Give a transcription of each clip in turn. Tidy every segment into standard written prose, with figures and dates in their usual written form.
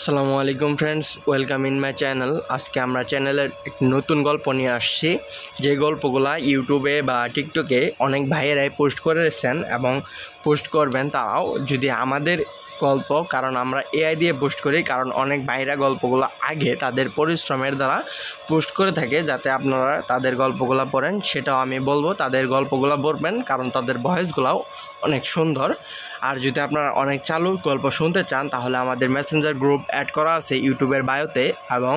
আসসালামু আলাইকুম friends, welcome in my channel. আজকে আমরা চ্যানেলের একটি নতুন গল্প নিয়ে আসছি, যে গল্পগুলো ইউটিউবে বা টিকটকে অনেক ভাইয়েরাই পোস্ট করেছেন এবং পোস্ট করবেন। তাও যদি আমাদের গল্প, কারণ আমরা এআই দিয়ে পোস্ট করি, কারণ অনেক ভাইরা গল্পগুলো আগে তাদের পরিশ্রমের দ্বারা পোস্ট করে থাকে, যাতে আপনারা তাদের গল্পগুলো পড়েন। সেটাও আমি বলবো, তাদের গল্পগুলো পড়বেন, কারণ তাদের ভয়েসগুলোও অনেক সুন্দর। আর যদি আপনারা অনেক চালু গল্প শুনতে চান, তাহলে আমাদের মেসেঞ্জার গ্রুপ অ্যাড করা আছে ইউটিউবের বায়োতে, এবং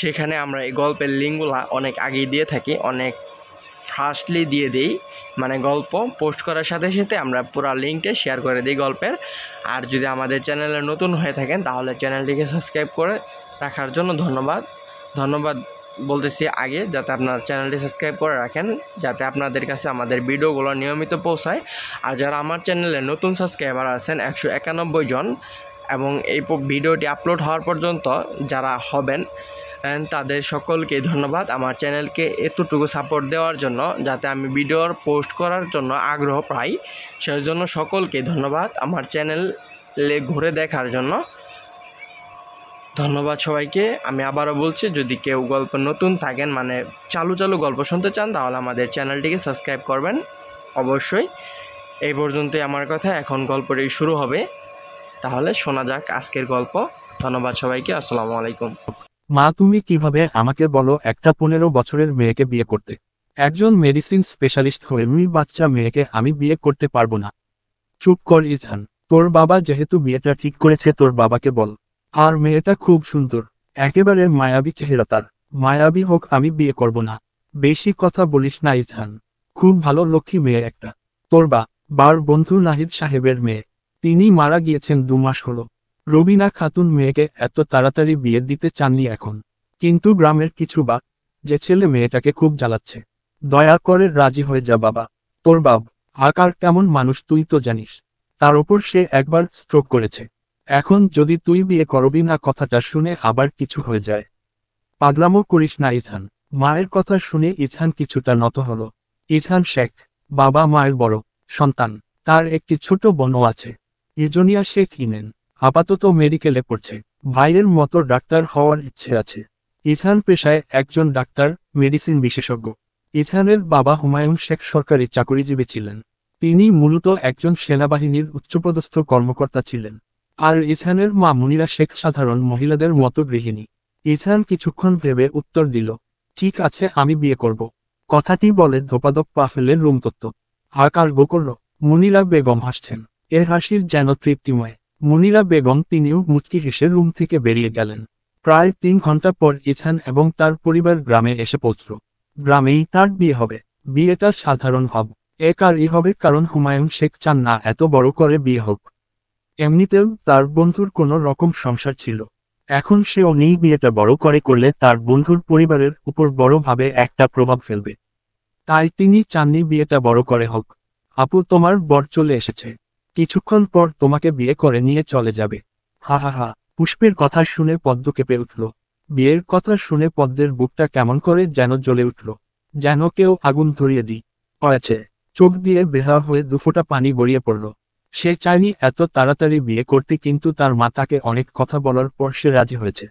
সেখানে আমরা এই গল্পের লিঙ্কগুলো অনেক আগেই দিয়ে থাকি, অনেক ফাস্টলি দিয়ে দিই। মানে গল্প পোস্ট করার সাথে সাথে আমরা পুরো লিঙ্কটা শেয়ার করে দিই গল্পের। আর যদি আমাদের চ্যানেলে নতুন হয়ে থাকেন, তাহলে চ্যানেলটিকে সাবস্ক্রাইব করে রাখার জন্য ধন্যবাদ বলতেছি আগে, যাতে আপনার চ্যানেলটি সাবস্ক্রাইব করে রাখেন, যাতে আপনাদের কাছে আমাদের ভিডিওগুলো নিয়মিত পৌঁছায়। আর যারা আমার চ্যানেলে নতুন সাবস্ক্রাইবার আছেন 191 জন, এবং এই ভিডিওটি আপলোড হওয়ার পর্যন্ত যারা হবেন, তাদের সকলকে ধন্যবাদ আমার চ্যানেলকে এতটুকু সাপোর্ট দেওয়ার জন্য, যাতে আমি ভিডিওর পোস্ট করার জন্য আগ্রহ পাই। সেই জন্য সকলকে ধন্যবাদ আমার চ্যানেলে ঘুরে দেখার জন্য। ধন্যবাদ সবাইকে। আমি আবারও বলছি, যদি কেউ গল্প নতুন থাকেন, মানে চালু গল্প শুনতে চান, তাহলে আমাদের চ্যানেলটিকে সাবস্ক্রাইব করবেন অবশ্যই। এই পর্যন্তই আমার কথা, এখন গল্পটি শুরু হবে। তাহলে শোনা যাক আজকের গল্প। ধন্যবাদ সবাইকে। আসসালামু আলাইকুম। মা, তুমি কিভাবে আমাকে বলো একটা 15 বছরের মেয়েকে বিয়ে করতে? একজন মেডিসিন স্পেশালিস্ট হয়ে বাচ্চা মেয়েকে আমি বিয়ে করতে পারবো না। চুপ কর ইজহান, তোর বাবা যেহেতু বিয়েটা ঠিক করেছে তোর বাবাকে বল। আর মেয়েটা খুব সুন্দর, একেবারে মায়াবী চেহারা তার। মায়াবী হোক, আমি বিয়ে করব না। বেশি কথা বলিস না ইজহান, খুব ভালো লক্ষ্মী মেয়ে একটা। তোর বার বন্ধু নাহিদ সাহেবের মেয়ে, তিনি মারা গিয়েছেন 2 মাস হলো। রবিনা খাতুন মেয়েকে এত তাড়াতাড়ি বিয়ে দিতে চাননি এখন, কিন্তু গ্রামের কিছু যে ছেলে মেয়েটাকে খুব জ্বালাচ্ছে। দয়া করে রাজি হয়ে যা বাবা। তোর আকার কেমন মানুষ তুই তো জানিস, তার ওপর সে একবার স্ট্রোক করেছে। এখন যদি তুই বিয়ে করবি না, কথাটা শুনে আবার কিছু হয়ে যায়। পাগলামো করিস না ইজহান। মায়ের কথা শুনে ইজহান কিছুটা নত হলো। ইজহান শেখ বাবা মায়ের বড় সন্তান, তার একটি ছোট বোনও আছে, ইজনিয়া শেখ ইনেন। আপাতত মেডিকেলে পড়ছে, ভাইয়ের মতো ডাক্তার হওয়ার ইচ্ছে আছে। ইজহান পেশায় একজন ডাক্তার, মেডিসিন বিশেষজ্ঞ। ইজহানের বাবা হুমায়ুন শেখ সরকারি চাকরিজীবী ছিলেন, তিনি মূলত একজন সেনাবাহিনীর উচ্চপদস্থ কর্মকর্তা ছিলেন। আর ইজহানের মা মুনিরা শেখ সাধারণ মহিলাদের মতো গৃহিণী। ইজহান কিছুক্ষণ ভেবে উত্তর দিল, ঠিক আছে, আমি বিয়ে করব। কথাটি বলে ধোপাধপ পা ফেলে রুমতত্ত্ব আকার গো করল। মুনিরা বেগম হাসছেন, এর হাসির যেন তৃপ্তিময়। মুনিরা বেগম তিনিও মুচকি হেসে রুম থেকে বেরিয়ে গেলেন। প্রায় 3 ঘন্টা পর ইজহান এবং তার পরিবার গ্রামে এসে পৌঁছল। গ্রামেই তার বিয়ে হবে। বিয়েটা সাধারণ হবে, হবে কারণ হুমায়ুন শেখ চান না এত বড় করে বিয়ে হোক। এমনিতেও তার বন্ধুর কোনো রকম সংসার ছিল, এখন সেও নেই। বিয়েটা বড় করে করলে তার বন্ধুর পরিবারের উপর বড়ভাবে একটা প্রভাব ফেলবে, তাই তিনি চাননি বিয়েটা বড় করে হোক। আপু, তোমার বর চলে এসেছে, কিছুক্ষণ পর তোমাকে বিয়ে করে নিয়ে চলে যাবে। হা হা হা। পুষ্পের কথা শুনে পদ্ম কেঁপে উঠল। বিয়ের কথা শুনে পদ্মের বুকটা কেমন করে যেন জ্বলে উঠল, যেন কেউ আগুন ধরিয়ে হয়েছে। চোখ দিয়ে বেহা হয়ে 2 ফোঁটা পানি গড়িয়ে পড়ল। সে চায়নি এত তাড়াতাড়ি বিয়ে করতে, কিন্তু তার মা তাকে অনেক কথা বলার পর সে রাজি হয়েছে।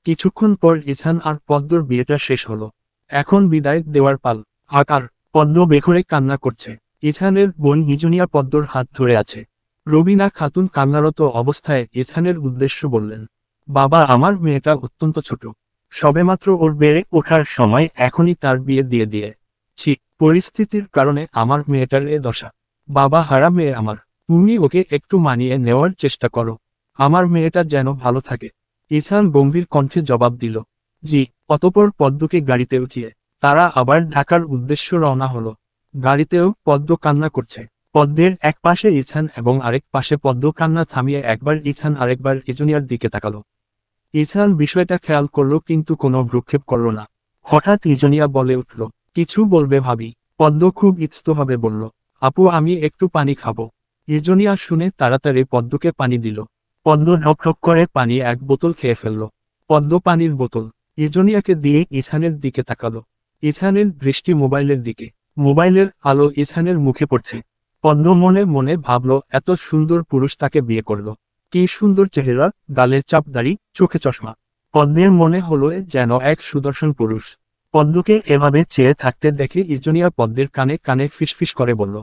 কিছুক্ষণ পর ইজহান আর পদ্মর বিয়েটা শেষ হলো। এখন বিদায় দেওয়ার পাল। আকার পদ্ম বেঘরে কান্না করছে। ইজহানের বোন নিজনিয়া পদ্মর হাত ধরে আছে। রবিনা খাতুন কান্নারত অবস্থায় ইজহানের উদ্দেশ্য বললেন, বাবা, আমার মেয়েটা অত্যন্ত ছোট, সবেমাত্র ওর বেড়ে ওঠার সময়, এখনই তার বিয়ে দিয়ে ছি, পরিস্থিতির কারণে আমার মেয়েটার এ দশা। বাবা, হারা মেয়ে আমার, তুমি ওকে একটু মানিয়ে নেওয়ার চেষ্টা করো, আমার মেয়েটা যেন ভালো থাকে। ইজহান গম্ভীর কণ্ঠে জবাব দিল, জি। অতপর পদ্মকে গাড়িতে উঠিয়ে তারা আবার ঢাকার উদ্দেশ্য রওনা হলো। গাড়িতেও পদ্ম কান্না করছে। পদ্মের এক পাশে ইজহান এবং আরেক পাশে পদ্ম কান্না থামিয়ে একবার ইজহান আরেকবার ইজনিয়ার দিকে তাকালো। ইজহান বিষয়টা খেয়াল করলো, কিন্তু কোনো ভ্রুক্ষেপ করল না। হঠাৎ ইজনিয়া বলে উঠল, কিছু বলবে ভাবি? পদ্ম খুব ইতস্তভাবে বলল, আপু, আমি একটু পানি খাবো। ইজনিয়া শুনে তাড়াতাড়ি পদ্মকে পানি দিল। পদ্ম ঢকঢক করে পানি 1 বোতল খেয়ে ফেলল। পদ্ম পানির বোতল ইজনিয়াকে দিয়ে ইজহানের দিকে তাকালো। ইজহানের দৃষ্টি মোবাইলের দিকে। মোবাইলের আলো ইজহানের মুখে পড়ছে। পদ্ম মনে মনে ভাবল, এত সুন্দর পুরুষ তাকে বিয়ে করল। কি সুন্দর চেহারা, গালে চাপদাড়ি, চোখে চশমা। পদ্মের মনে হলো এ যেন এক সুদর্শন পুরুষ। পদ্মকে এভাবে চেয়ে থাকতে দেখে ইজনিয়া পদ্মের কানে কানে ফিসফিস করে বলল,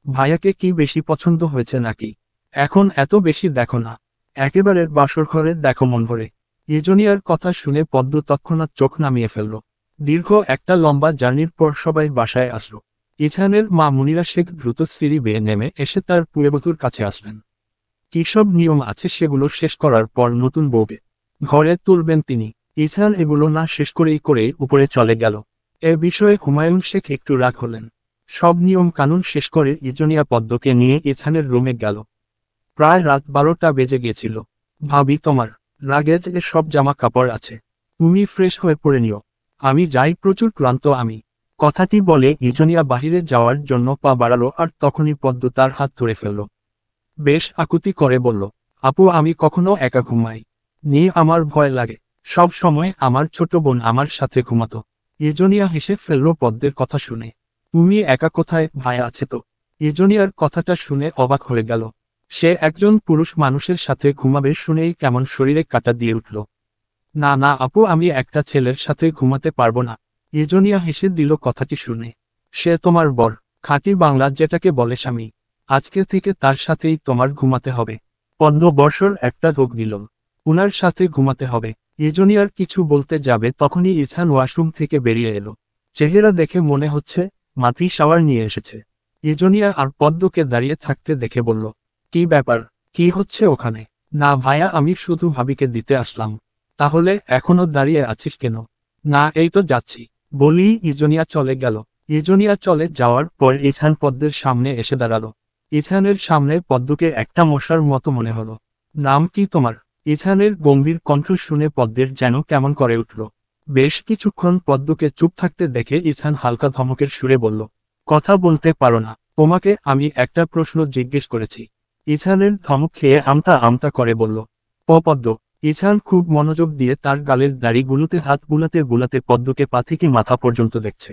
ভাইয়াকে কি বেশি পছন্দ হয়েছে নাকি? এখন এত বেশি দেখো না, একেবারে বাসর ঘরে দেখো মন ভরে। ইজনিয়ার কথা শুনে পদ্ম তৎক্ষণাৎ চোখ নামিয়ে ফেলল। দীর্ঘ একটা লম্বা জার্নির পর সবাই বাসায় আসলো। ইছানের মা মুনিরা শেখ দ্রুত সিঁড়ি বেয়ে নেমে এসে তার পুরবধূর কাছে আসলেন। কী সব নিয়ম আছে সেগুলো শেষ করার পর নতুন বউকে ঘরে তুলবেন তিনি। ইছান এগুলো না শেষ করেই উপরে চলে গেল। এ বিষয়ে হুমায়ুন শেখ একটু রাগ হলেন। সব নিয়ম কানুন শেষ করে ইজনিয়া পদ্মকে নিয়ে ইছানের রুমে গেল। প্রায় রাত 12টা বেজে গিয়েছিল। ভাবি, তোমার লাগেজে সব জামা কাপড় আছে, তুমি ফ্রেশ হয়ে পড়ে নিও, আমি যাই, প্রচুর ক্লান্ত আমি। কথাটি বলে ইজনিয়া বাহিরে যাওয়ার জন্য পা বাড়ালো আর তখনই পদ্ম তার হাত ধরে ফেলল। বেশ আকুতি করে বলল, আপু, আমি কখনো একা ঘুমাই নিয়ে আমার ভয় লাগে, সব সময় আমার ছোট বোন আমার সাথে ঘুমাতো। ইজনিয়া হেসে ফেলল পদ্মের কথা শুনে। তুমি একা কোথায়, ভাই আছে তো। ইজনিয়ার কথাটা শুনে অবাক হয়ে গেল। সে একজন পুরুষ মানুষের সাথে ঘুমাবে শুনেই কেমন শরীরে কাঁটা দিয়ে উঠল। না না আপু, আমি একটা ছেলের সাথে ঘুমাতে পারবো না। ইজনিয়া হেসে দিল কথাটি শুনে। সে তোমার বর, খাঁটি বাংলা যেটাকে বলে স্বামী। আজকে থেকে তার সাথেই তোমার ঘুমাতে হবে। পদ্ম বর্ষর একটা ঢোক দিল। উনার সাথে ঘুমাতে হবে। ইজনিয়ার কিছু বলতে যাবে তখনই ইছান ওয়াশরুম থেকে বেরিয়ে এলো। চেহারা দেখে মনে হচ্ছে মাত্রই শাওয়ার নিয়ে এসেছে। ইজনিয়া আর পদ্মকে দাঁড়িয়ে থাকতে দেখে বলল, কি ব্যাপার, কি হচ্ছে ওখানে? না ভাইয়া, আমি শুধু ভাবিকে দিতে আসলাম। তাহলে এখনো দাঁড়িয়ে আছিস কেন? না, এই তো যাচ্ছি বলি ইজনিয়া চলে গেল। ইজনিয়া চলে যাওয়ার পর ইছান পদ্মের সামনে এসে দাঁড়ালো। ইছানের সামনে পদ্মকে একটা মশার মতো মনে হলো। নাম কি তোমার? ইছানের গম্ভীর কণ্ঠ শুনে পদ্মের যেন কেমন করে উঠল। বেশ কিছুক্ষণ পদ্মকে চুপ থাকতে দেখে ইছান হালকা ধমকের সুরে বলল, কথা বলতে পারো না? তোমাকে আমি একটা প্রশ্ন জিজ্ঞেস করেছি। ইছানের ধমক খেয়ে আমতা আমতা করে বলল, পদ্ম। ইছান খুব মনোযোগ দিয়ে তার গালের দাড়িগুলোতে হাত বুলাতে বুলাতে পদ্মকে পা থেকে মাথা পর্যন্ত দেখছে।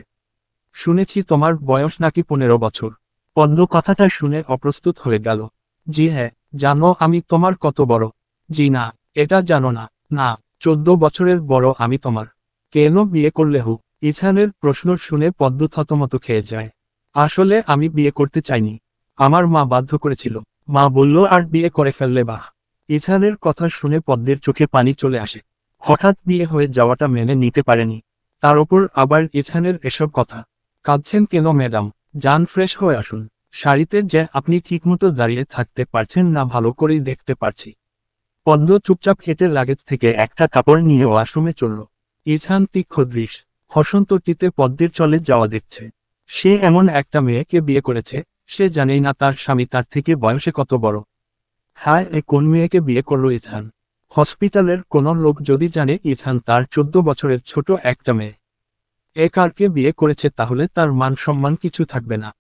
শুনেছি তোমার বয়স নাকি 15 বছর। পদ্ম কথাটা শুনে অপ্রস্তুত হয়ে গেল। জি হ্যাঁ, জানো আমি তোমার কত বড়? জি না, এটা জানো না? না, 14 বছরের বড় আমি তোমার। কেন বিয়ে করলে হু? ইছানের প্রশ্ন শুনে পদ্ম থতমত খেয়ে যায়। আসলে আমি বিয়ে করতে চাইনি, আমার মা বাধ্য করেছিল। মা বলল আর বিয়ে করে ফেললে বাহ। ইছানের কথা শুনে পদ্মের চোখে পানি চলে আসে। হঠাৎ বিয়ে হয়ে যাওয়াটা মেনে নিতে পারেনি। তার ওপর আবার ইছানের এসব কথা। কাঁদছেন কেন ম্যাডাম? যান, ফ্রেশ হয়ে আসুন। শাড়িতে যে আপনি ঠিকমতো দাঁড়িয়ে থাকতে পারছেন না ভালো করেই দেখতে পারছি। পদ্ম চুপচাপ হেঁটে লাগেজ থেকে একটা কাপড় নিয়ে ওয়াশরুমে চলল। ইছান তীক্ষ্ণ দৃশ হসন্তটিতে পদ্মের চলে যাওয়া দেখছে। সে এমন একটা মেয়েকে বিয়ে করেছে, সে জানেই না তার স্বামী তার থেকে বয়সে কত বড়। হ্যাঁ, এ কোন মেয়েকে বিয়ে করলো ইছান? হসপিটালের কোনো লোক যদি জানে ইছান তার 14 বছরের ছোট একটা মেয়ে এ কারকে বিয়ে করেছে তাহলে তার মান সম্মান কিছু থাকবে না।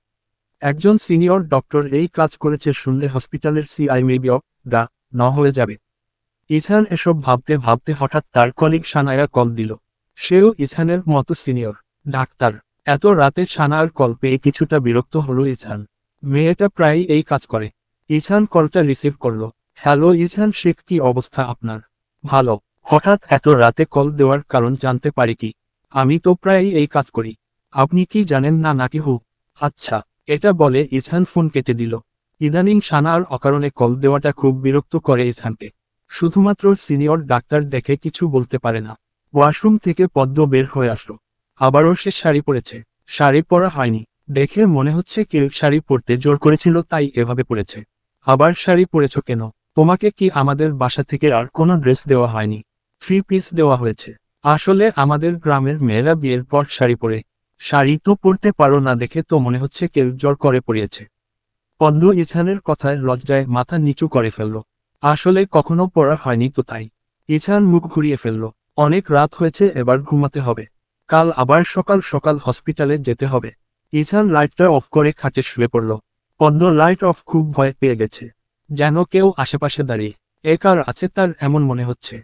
একজন সিনিয়র ডক্টর এই কাজ করেছে শুনলে হসপিটালের সিআই মেবি ডা ন হয়ে যাবে। ইছান এসব ভাবতে ভাবতে হঠাৎ তার কলিগ সানায়া কল দিল। সেও ইছানের মতো সিনিয়র ডাক্তার। এত রাতে সানায়ার কল পেয়ে কিছুটা বিরক্ত হলো ইছান। মেয়েটা প্রায়ই এই কাজ করে। ইছান কলটা রিসিভ করলো। হ্যালো ইছান শেখ, কি অবস্থা আপনার? ভালো। হঠাৎ এত রাতে কল দেওয়ার কারণ জানতে পারি কি? আমি তো প্রায়ই এই কাজ করি। আপনি কি জানেন না নাকি হু? আচ্ছা, এটা বলে ইছান ফোন কেটে দিল। ইদানিং সানার অকারণে কল দেওয়াটা খুব বিরক্ত করে ইছানকে। শুধুমাত্র সিনিয়র ডাক্তার দেখে কিছু বলতে পারে না। ওয়াশরুম থেকে পদ্ম বের হয়ে আসলো। আবারও সে শাড়ি পরেছে। শাড়ি পরা হয়নি দেখে মনে হচ্ছে কেউ শাড়ি পরতে জোর করেছিল তাই এভাবে পরেছে। আবার শাড়ি পরেছ কেন? তোমাকে কি আমাদের বাসা থেকে আর কোনো ড্রেস দেওয়া হয়নি? 3 পিস দেওয়া হয়েছে। আসলে আমাদের গ্রামের মেয়েরা বিয়ের পর শাড়ি পরে। শাড়ি তো পরতে পারো না দেখে তো মনে হচ্ছে কেউ জোর করে পরিয়েছে। পদ্ম ইছানের কথায় লজ্জায় মাথা নিচু করে ফেলল। আসলে কখনো পড়া হয়নি তো তাই। ইছান মুখ ঘুরিয়ে ফেলল। অনেক রাত হয়েছে, এবার ঘুমাতে হবে। কাল আবার সকাল সকাল হসপিটালে যেতে হবে। ইছান লাইটটা অফ করে খাটে শুয়ে পড়ল। পদ্ম লাইট অফ খুব ভয় পেয়ে গেছে। যেন কেউ আশেপাশে দাঁড়িয়ে এ কার আছে তার এমন মনে হচ্ছে।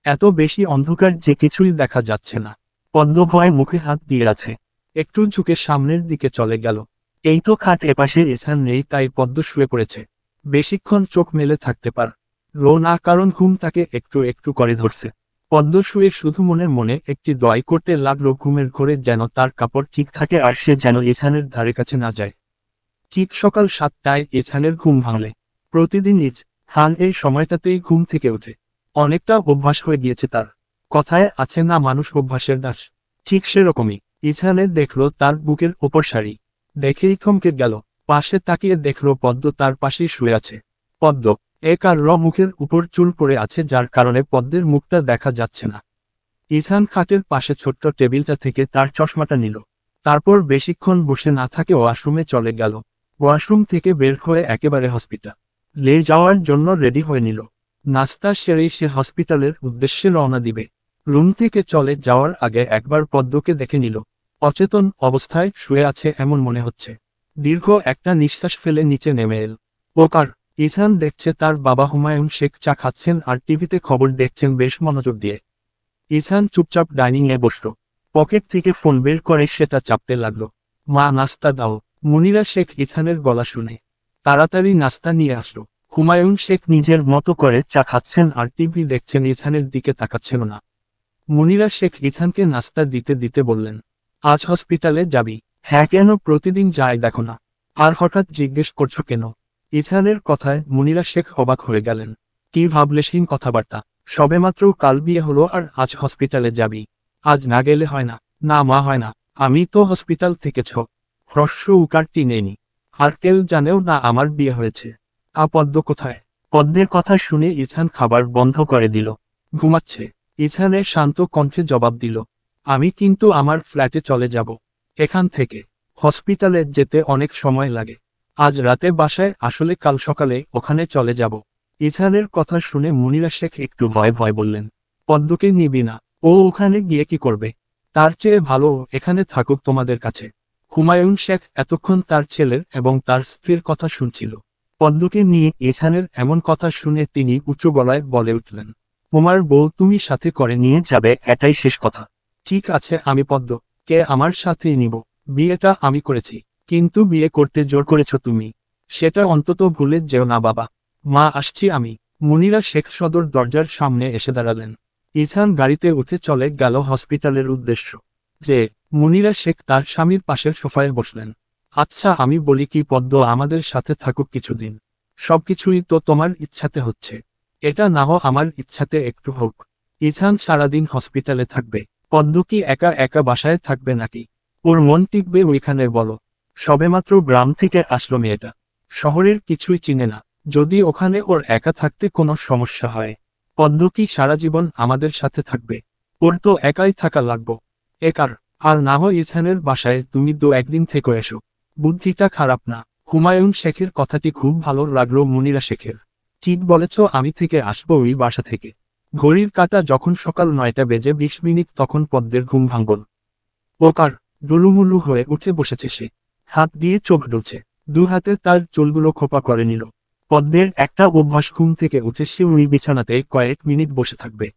এত বেশি অন্ধকার যে কিছুই দেখা যাচ্ছে না। পদ্ম ভয়ে মুখে হাত দিয়ে আছে। একটু ঝুঁকে সামনের দিকে চলে গেল। এই তো খাট এপাশে ইছান নেই তাই পদ্ম শুয়ে পড়েছে। বেশিক্ষণ চোখ মেলে থাকতে পার লো না, কারণ ঘুম তাকে একটু একটু করে ধরছে। পদ্ম শুয়ে শুধু মনে মনে একটি দোয়াই করতে লাগলো ঘুমের ঘোরে যেন তার কাপড় ঠিক থাকে আর সে যেন ইছানের ধারে কাছে না যায়। ঠিক সকাল 7টায় ইছানের ঘুম ভাঙলে। প্রতিদিন হান এই সময়টাতেই ঘুম থেকে ওঠে। অনেকটা অভ্যাস হয়ে গিয়েছে তার। কথায় আছে না, মানুষ অভ্যাসের দাস। ঠিক সেরকমই ইছানে দেখলো তার বুকের ওপর শাড়ি। দেখেই থমকে গেল। পাশে তাকিয়ে দেখলো পদ্ম তার পাশেই শুয়ে আছে। পদ্ম এক আর মুখের উপর চুল পড়ে আছে যার কারণে পদ্মের মুখটা দেখা যাচ্ছে না। ইথান খাটের পাশে ছোট্ট টেবিলটা থেকে তার চশমাটা নিল। তারপর বেশিক্ষণ বসে না থাকে ওয়াশরুমে চলে গেল। ওয়াশরুম থেকে বের হয়ে একেবারে হসপিটালে যাওয়ার জন্য রেডি হয়ে নিল। নাস্তা সেরেই সে হসপিটালের উদ্দেশ্যে রওনা দিবে। রুম থেকে চলে যাওয়ার আগে একবার পদ্মকে দেখে নিল। অচেতন অবস্থায় শুয়ে আছে এমন মনে হচ্ছে। দীর্ঘ একটা নিঃশ্বাস ফেলে নিচে নেমে এল। ওকার ইথান দেখছে তার বাবা হুমায়ুন শেখ চা খাচ্ছেন আর টিভিতে খবর দেখছেন বেশ মনোযোগ দিয়ে। ইথান চুপচাপ ডাইনিংয়ে বসল। পকেট থেকে ফোন বের করে সেটা চাপতে লাগলো। মা, নাস্তা দাও। মুনিরা শেখ ইথানের গলা শুনে তাড়াতাড়ি নাস্তা নিয়ে আসলো। হুমায়ুন শেখ নিজের মতো করে চা খাচ্ছেন আর টিভি দেখছেন, ইথানের দিকে তাকাচ্ছেন না। মুনিরা শেখ ইথানকে নাস্তা দিতে দিতে বললেন, আজ হসপিটালে যাবি? হ্যাঁ, কেন? প্রতিদিন যায় দেখো না। আর হঠাৎ জিজ্ঞেস করছো কেন? ইথানের কথায় মুনিরা শেখ অবাক হয়ে গেলেন। কি ভাবলেশহীন কথাবার্তা। সবেমাত্র কাল বিয়ে হলো আর আজ হসপিটালে যাবি? আজ না গেলে হয় না? না মা, হয় না। আমি তো হসপিটাল থেকেছ হ্রস্ব উকারটি নেইনি। আর কেউ জানেও না আমার বিয়ে হয়েছে। পদ্ম কোথায়? পদ্মের কথা শুনে ইথান খাবার বন্ধ করে দিল। ঘুমাচ্ছে। ইথানের শান্ত কণ্ঠে জবাব দিল, আমি কিন্তু আমার ফ্ল্যাটে চলে যাব। এখান থেকে হসপিটালে যেতে অনেক সময় লাগে। আজ রাতে বাসায় আসলে কাল সকালে ওখানে চলে যাব। ইথানের কথা শুনে মুনিরা শেখ একটু ভয় ভয় বললেন, পদ্মকে নিবি না? ও ওখানে গিয়ে কি করবে? তার চেয়ে ভালো এখানে থাকুক তোমাদের কাছে। হুমায়ুন শেখ এতক্ষণ তার ছেলের এবং তার স্ত্রীর কথা শুনছিল। পদ্মকে নিয়ে ইথানের এমন কথা শুনে তিনি উঁচু গলায় বলে উঠলেন, তোমার বউ তুমি সাথে করে নিয়ে যাবে, এটাই শেষ কথা। ঠিক আছে, আমি পদ্মকে আমার সাথেই নিব। বিয়েটা আমি করেছি, কিন্তু বিয়ে করতে জোর করেছ তুমি। সেটা অন্তত ভুলে যেও না বাবা। মা, আসছি আমি। মুনিরা শেখ সদর দরজার সামনে এসে দাঁড়ালেন। ইথান গাড়িতে উঠে চলে গেল হসপিটালের উদ্দেশ্য। যে মুনিরা শেখ তার স্বামীর পাশের সোফায় বসলেন। আচ্ছা, আমি বলি কি পদ্ম আমাদের সাথে থাকুক কিছুদিন। সবকিছুই তো তোমার ইচ্ছাতে হচ্ছে। এটা না হোক আমার ইচ্ছাতে একটু হোক। ইথান সারাদিন হসপিটালে থাকবে। পদ্ম কি একা একা বাসায় থাকবে নাকি? ওর মন টিকবে ওইখানে বলো? সবেমাত্র গ্রাম থেকে আসলো মেয়েটা। শহরের কিছুই চিনে না। যদি ওখানে ওর একা থাকতে কোনো সমস্যা হয়, পদ্ম কি সারা জীবন আমাদের সাথে থাকবে? ওর তো একাই থাকা লাগবো। একার আর না হয় ইথানের বাসায় তুমি 2-1 দিন থেকে এসো। বুদ্ধিটা খারাপ না। হুমায়ুন শেখের কথাটি খুব ভালো লাগলো মুনিরা শেখের। ঠিক বলেছ, আমি থেকে আসবো ওই বাসা থেকে। ঘড়ির কাঁটা যখন সকাল 9টা বেজে 20 মিনিট তখন পদ্মের ঘুম ভাঙল। ওকার ডুলুমুলু হয়ে উঠে বসেছে সে। হাত দিয়ে চোখ ডলছে। 2 হাতে তার চুলগুলো খোপা করে নিল। পদ্মের একটা অভ্যাস, ঘুম থেকে উঠে সে ওই বিছানাতে কয়েক মিনিট বসে থাকবে।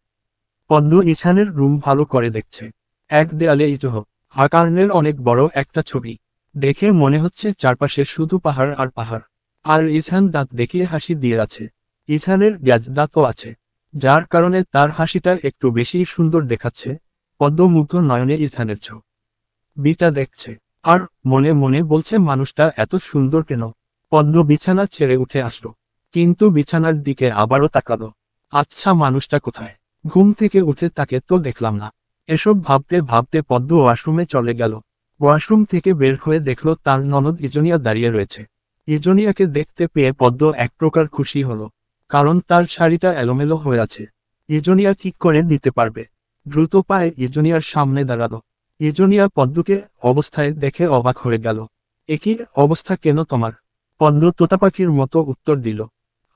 পদ্ম ইছানের রুম ভালো করে দেখছে। এক দেয়ালে ইজহ আকারের অনেক বড় একটা ছবি। দেখে মনে হচ্ছে চারপাশে শুধু পাহাড় আর পাহাড়। আর ইছান দাঁত দেখিয়ে হাসি দিয়ে আছে। ইছানের গ্যাজ দাঁতও আছে, যার কারণে তার হাসিটা একটু বেশি সুন্দর দেখাচ্ছে। পদ্ম মুগ্ধ নয়নে ইছানের ছবিটা দেখছে আর মনে মনে বলছে, মানুষটা এত সুন্দর কেন? পদ্ম বিছানা ছেড়ে উঠে আসলো, কিন্তু বিছানার দিকে আবারও তাকালো। আচ্ছা, মানুষটা কোথায়? ঘুম থেকে উঠে তাকে তো দেখলাম না। এসব ভাবতে ভাবতে পদ্ম ওয়াশরুমে চলে গেল। ওয়াশরুম থেকে বের হয়ে দেখল তার ননদ ইজনিয়া দাঁড়িয়ে রয়েছে। ইজনিয়াকে দেখতে পেয়ে পদ্ম এক প্রকার খুশি হলো, কারণ তার শাড়িটা এলোমেলো হয়ে আছে। ইজনিয়া ঠিক করে দিতে পারবে। দ্রুত পায়ে ইজনিয়ার সামনে দাঁড়ালো। ইজনিয়া পদ্মকে অবস্থায় দেখে অবাক হয়ে গেল। একই অবস্থা কেন তোমার? পদ্ম তোতাপাখির মতো উত্তর দিল,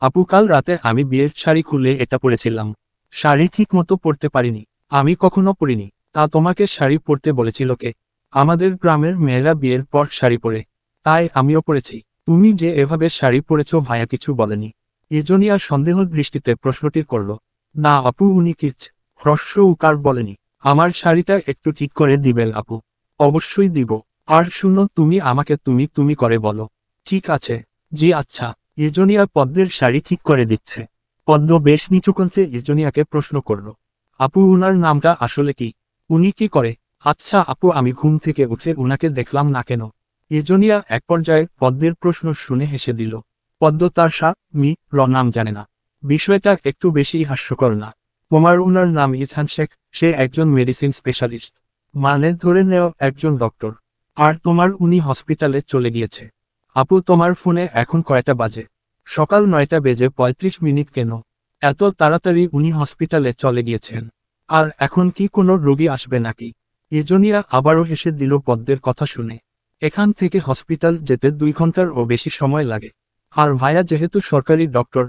আপু, কাল রাতে আমি বিয়ের শাড়ি খুলে এটা পরেছিলাম। শাড়ি ঠিক মতো পরতে পারিনি। আমি কখনো পরিনি। তা তোমাকে শাড়ি পরতে বলেছিল কে? আমাদের গ্রামের মেয়েরা বিয়ের পর শাড়ি পরে, তাই আমিও পরেছি। তুমি যে এভাবে শাড়ি পরেছ ভাইয়া কিছু বলেনি? ইজনিয়া সন্দেহ দৃষ্টিতে প্রশ্নটি করল। না আপু, উনি হ্রস্ব উকার বলেনি। আমার শাড়িটা একটু ঠিক করে দিবেন আপু? অবশ্যই দিব। আর শুনো, তুমি আমাকে তুমি তুমি করে বলো। ঠিক আছে। জি আচ্ছা। ইজনিয়া পদ্মের শাড়ি ঠিক করে দিচ্ছে। পদ্ম বেশ নিচু কণ্ঠে ইজনিয়াকে প্রশ্ন করল। আপু উনার নামটা আসলে কি? উনি কি করে? আচ্ছা আপু আমি ঘুম থেকে উঠে উনাকে দেখলাম না কেন? ইজনিয়া এক পর্যায়ে পদ্মের প্রশ্ন শুনে হেসে দিল। পদ্ম তার নাম জানে না। বিষয়টা একটু বেশি হাস্যকর না? তোমার উনার নাম ইথান শেখ, সে একজন মেডিসিন স্পেশালিস্ট, মানে ধরে নেও একজন ডক্টর। আর তোমার উনি হসপিটালে চলে গিয়েছে। আপু তোমার ফোনে এখন কয়টা বাজে? সকাল 9টা বেজে 35 মিনিট কেন? এত তাড়াতাড়ি উনি হসপিটালে চলে গিয়েছেন? আর এখন কি কোনো রোগী আসবে নাকি? ইজনিয়া আবারও হেসে দিল পদ্মের কথা শুনে। এখান থেকে হসপিটাল যেতে 2 ঘন্টারও বেশি সময় লাগে। আর ভাইয়া যেহেতু সরকারি ডক্টর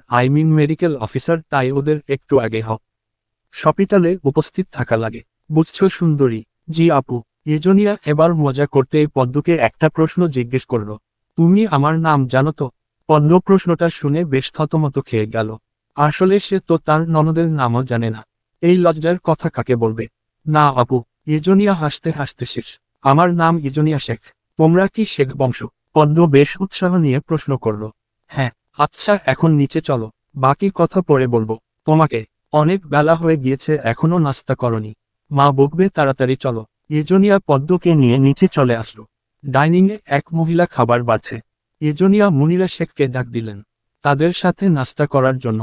মেডিকেল অফিসার, তাই ওদের একটু আগে হসপিটালে উপস্থিত থাকা লাগে। বুঝছো সুন্দরী? জি আপু। ইজনিয়া এবার মজা করতে পদ্মকে একটা প্রশ্ন জিজ্ঞেস করল। তুমি আমার নাম জানো তো? পদ্ম প্রশ্নটা শুনে বেশ থতমত খেয়ে গেল। আসলে সে তো তার ননদের নামও জানে না। এই লজ্জার কথা কাকে বলবে? না আপু। ইজনিয়া হাসতে হাসতে শেষ। আমার নাম ইজনিয়া শেখ। তোমরা কি শেখ বংশ? পদ্ম বেশ উৎসাহ নিয়ে প্রশ্ন করল। হ্যাঁ। আচ্ছা এখন নিচে চলো, বাকি কথা পরে বলবো তোমাকে। অনেক বেলা হয়ে গিয়েছে, এখনো নাস্তা করনি। মা বকবে, তাড়াতাড়ি চলো। ইজনিয়া পদ্মকে নিয়ে নিচে চলে আসলো। ডাইনিংয়ে এক মহিলা খাবার বাড়ছে। ইজনিয়া মুনিরা শেখকে ডাক দিলেন তাদের সাথে নাস্তা করার জন্য,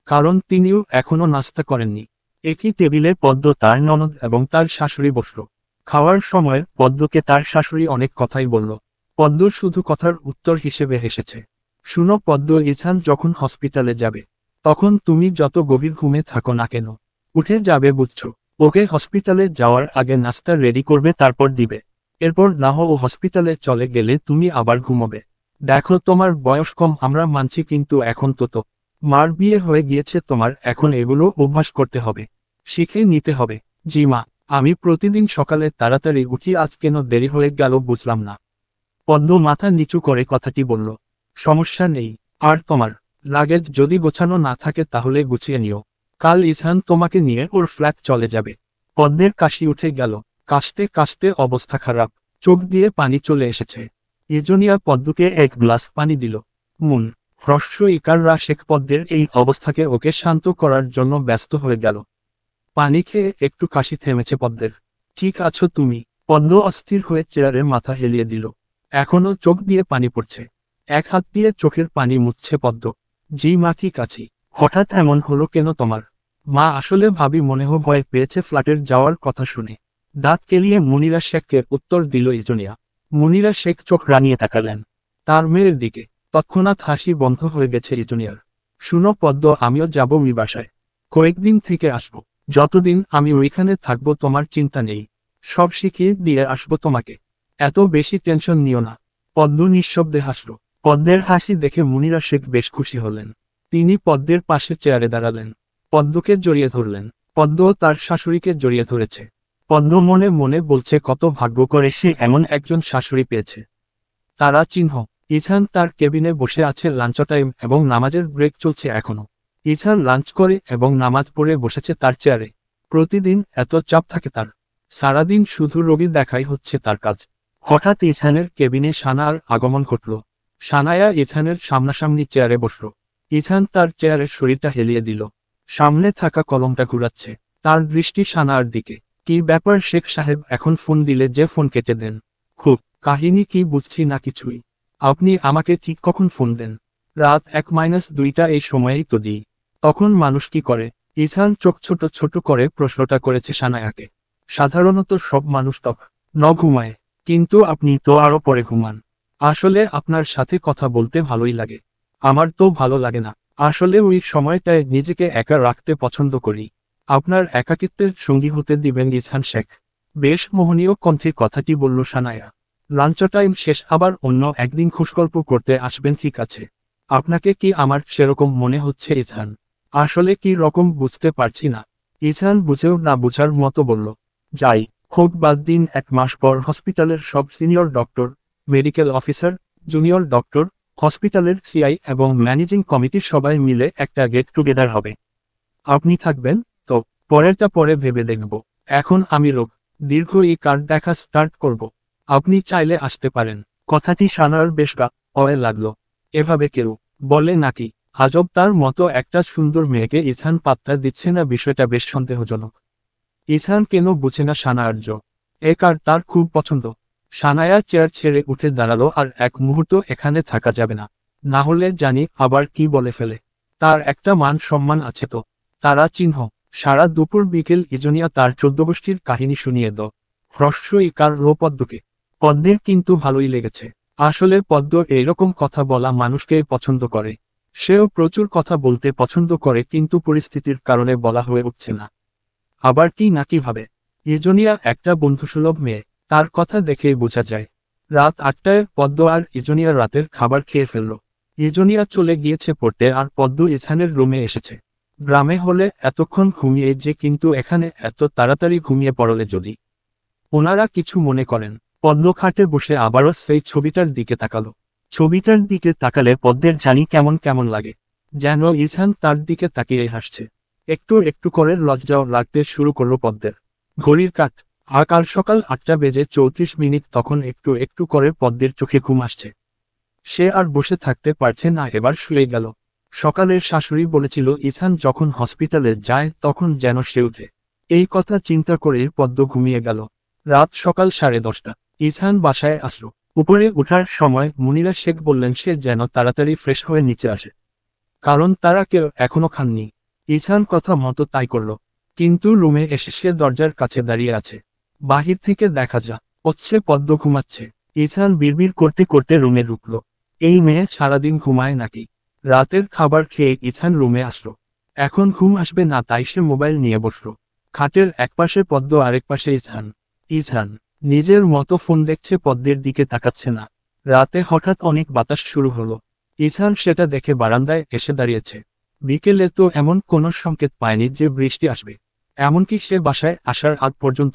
কারণ তিনিও এখনো নাস্তা করেননি। একই টেবিলে পদ্ম, তার ননদ এবং তার শাশুড়ি বসল। খাওয়ার সময় পদ্মকে তার শাশুড়ি অনেক কথাই বলল। পদ্ম শুধু কথার উত্তর হিসেবে হেসেছে। শুনো পদ্ম, ইথান যখন হসপিটালে যাবে তখন তুমি যত গভীর ঘুমে থাকো না কেন, উঠে যাবে বুঝছো? ওকে হসপিটালে যাওয়ার আগে নাস্তা রেডি করবে, তারপর দিবে। এরপর না ও হসপিটালে চলে গেলে তুমি আবার ঘুমোবে। দেখো তোমার বয়স কম আমরা মানছি, কিন্তু এখন তো মার বিয়ে হয়ে গিয়েছে, তোমার এখন এগুলো অভ্যাস করতে হবে, শিখে নিতে হবে। জি মা, আমি প্রতিদিন সকালে তাড়াতাড়ি উঠি, আজ কেন দেরি হয়ে গেল বুঝলাম না। পদ্ম মাথা নিচু করে কথাটি বলল। সমস্যা নেই। আর তোমার লাগেজ যদি গোছানো না থাকে তাহলে গুছিয়ে নিও। কাল ইছান তোমাকে নিয়ে ওর ফ্ল্যাট চলে যাবে। পদ্মের কাশি উঠে গেল। কাশতে কাশতে অবস্থা খারাপ, চোখ দিয়ে পানি চলে এসেছে। ইজনিয়া পদ্মকে এক গ্লাস পানি দিল। মুন হ্রস্ব ইকাররা শেখ পদ্মের এই অবস্থাকে ওকে শান্ত করার জন্য ব্যস্ত হয়ে গেল। পানি খেয়ে একটু কাশি থেমেছে পদ্মের। ঠিক আছো তুমি? পদ্ম অস্থির হয়ে চেয়ারে মাথা হেলিয়ে দিল। এখনো চোখ দিয়ে পানি পড়ছে। এক হাত দিয়ে চোখের পানি মুছছে পদ্ম। জি মা, ঠিক আছি। হঠাৎ এমন হলো কেন তোমার? মা আসলে ভাবি মনে হয় ভয় পেয়েছে ফ্ল্যাটের যাওয়ার কথা শুনে। দাঁত কেলিয়ে মুনিরা শেখকে উত্তর দিল ইজনিয়া। মুনিরা শেখ চোখ রানিয়ে তাকালেন তার মেয়ের দিকে। তৎক্ষণাৎ হাসি বন্ধ হয়ে গেছে ইজনিয়ার। শুনো পদ্ম, আমিও যাব ওই বাসায়। কয়েকদিন থেকে আসব। যতদিন আমি ওইখানে থাকবো তোমার চিন্তা নেই। সব শিখিয়ে দিয়ে আসবো তোমাকে। এত বেশি টেনশন নিও না। পদ্ম নিঃশব্দে হাসল। পদ্মের হাসি দেখে মুনিরা শেখ বেশ খুশি হলেন। তিনি পদ্মের পাশে চেয়ারে দাঁড়ালেন। পদ্মকে জড়িয়ে ধরলেন। পদ্মও তার শাশুড়িকে জড়িয়ে ধরেছে। পদ্ম মনে মনে বলছে কত ভাগ্য করে সে এমন একজন শাশুড়ি পেয়েছে। তারা চিহ্ন। ইছান তার কেবিনে বসে আছে, লাঞ্চ টাইম এবং নামাজের ব্রেক চলছে এখনো। ইছান লাঞ্চ করে এবং নামাজ পড়ে বসেছে তার চেয়ারে। প্রতিদিন এত চাপ থাকে তার। সারাদিন শুধু রোগী দেখাই হচ্ছে তার কাজ। হঠাৎ ইছানের কেবিনে সানার আগমন ঘটল। সানায়া ইথানের সামনাসামনি চেয়ারে বসল। ইথান তার চেয়ারের শরীরটা হেলিয়ে দিল। সামনে থাকা কলমটা ঘুরাচ্ছে। তার দৃষ্টি সানার দিকে। কি ব্যাপার শেখ সাহেব, এখন ফোন দিলে যে ফোন কেটে দেন? খুব কাহিনী কি বুঝছি না কিছুই। আপনি আমাকে ঠিক কখন ফোন দেন? রাত 1-2টা এই সময়েই তো দিই। তখন মানুষ কি করে? ইথান চোখ ছোট ছোট করে প্রশ্নটা করেছে সানায়াকে। সাধারণত সব মানুষ ন ঘুমায়, কিন্তু আপনি তো আরো পরে ঘুমান। আসলে আপনার সাথে কথা বলতে ভালোই লাগে। আমার তো ভালো লাগে না। আসলে ওই সময়টায় নিজেকে একা রাখতে পছন্দ করি। আপনার একাকিত্বের সঙ্গী হতে দিবেন ইথান শেখ? বেশ মোহনীয় কণ্ঠে কথাটি বলল সানায়া। লাঞ্চ টাইম শেষ, আবার অন্য একদিন খুশগল্প করতে আসবেন, ঠিক আছে? আপনাকে কি আমার সেরকম মনে হচ্ছে ইথান? আসলে কি রকম বুঝতে পারছি না। ইথান বুঝেও না বুঝার মতো বলল। যাই হোক, বাদ দিন। 1 মাস পর হসপিটালের সব senior doctor, medical officer, junior doctor, হসপিটালের সিআই এবং ম্যানেজিং কমিটির সবাই মিলে একটা গেট টুগেদার হবে। আপনি থাকবেন তো? পরেরটা পরে ভেবে দেখব। এখন আমি দীর্ঘ এই কার্ড দেখা স্টার্ট করব। আপনি চাইলে আসতে পারেন। কথাটি সানার বেশ গা অয়ে লাগলো। এভাবে কেউ বলে নাকি? আজব, তার মতো একটা সুন্দর মেয়েকে ইথান পাত্তা দিচ্ছে না, বিষয়টা বেশ সন্দেহজনক। ইথান কেন বুঝে না সানায়ার জোর? আর তার খুব পছন্দ। সানায়া চেয়ার ছেড়ে উঠে দাঁড়ালো। আর এক মুহূর্ত এখানে থাকা যাবে না, না হলে জানি আবার কি বলে ফেলে। তার একটা মান সম্মান আছে তো। তারা চিহ্ন। সারা দুপুর বিকেল ইজনিয়া তার 14 গোষ্ঠীর কাহিনী শুনিয়ে দ হ্রস্বই কার পদ্মকে। পদ্মের কিন্তু ভালোই লেগেছে। আসলে পদ্ম এইরকম কথা বলা মানুষকে পছন্দ করে। সেও প্রচুর কথা বলতে পছন্দ করে, কিন্তু পরিস্থিতির কারণে বলা হয়ে উঠছে না। আবার কি না কিভাবে। ইজনিয়া একটা বন্ধুসুলভ মেয়ে, তার কথা দেখেই বোঝা যায়। রাত 8টায় পদ্ম আর ইজনিয়া রাতের খাবার খেয়ে ফেলল। ইজনিয়া চলে গিয়েছে পড়তে, আর পদ্ম ইছানের রুমে এসেছে। গ্রামে হলে এতক্ষণ ঘুমিয়ে যে, কিন্তু এখানে এত তাড়াতাড়ি ঘুমিয়ে পড়লে যদি ওনারা কিছু মনে করেন। পদ্ম খাটে বসে আবারও সেই ছবিটার দিকে তাকালো। ছবিটার দিকে তাকালে পদ্মের জানি কেমন কেমন লাগে, যেন ইছান তার দিকে তাকিয়ে হাসছে। একটু একটু করে লজ্জাও লাগতে শুরু করলো পদ্মের। ঘড়ির কাঠ। কাল সকাল 8:34, তখন একটু একটু করে পদ্মের চোখে ঘুম আসছে। সে আর বসে থাকতে পারছে না, এবার শুয়ে গেল। সকালের শাশুড়ি বলেছিল ইথান যখন হসপিটালে যায় তখন যেন সে উঠে। এই কথা চিন্তা করে পদ্ম ঘুমিয়ে গেল। রাত সকাল 10:30। ইথান বাসায় আসলো। উপরে ওঠার সময় মুনিরা শেখ বললেন সে যেন তাড়াতাড়ি ফ্রেশ হয়ে নিচে আসে, কারণ তারা কেউ এখনো খাননি। ইথান কথা মতো তাই করল, কিন্তু রুমে এসে সে দরজার কাছে দাঁড়িয়ে আছে। বাহির থেকে দেখা হচ্ছে পদ্ম ঘুমাচ্ছে। ইথান বিড়বিড় করতে করতে রুমে ঢুকল। এই মেয়ে সারাদিন ঘুমায় নাকি? রাতের খাবার খেয়ে ইথান রুমে আসলো। এখন ঘুম আসবে না, তাই সে মোবাইল নিয়ে বসল। খাটের একপাশে পদ্ম, আরেক পাশে ইথান। ইথান নিজের মতো ফোন দেখছে, পদ্মের দিকে তাকাচ্ছে না। রাতে হঠাৎ অনেক বাতাস শুরু হলো। ইথান সেটা দেখে বারান্দায় এসে দাঁড়িয়েছে। বিকেলে তো এমন কোনো সংকেত পায়নি যে বৃষ্টি আসবে। এমনকি সে বাসায় আসার আগ পর্যন্ত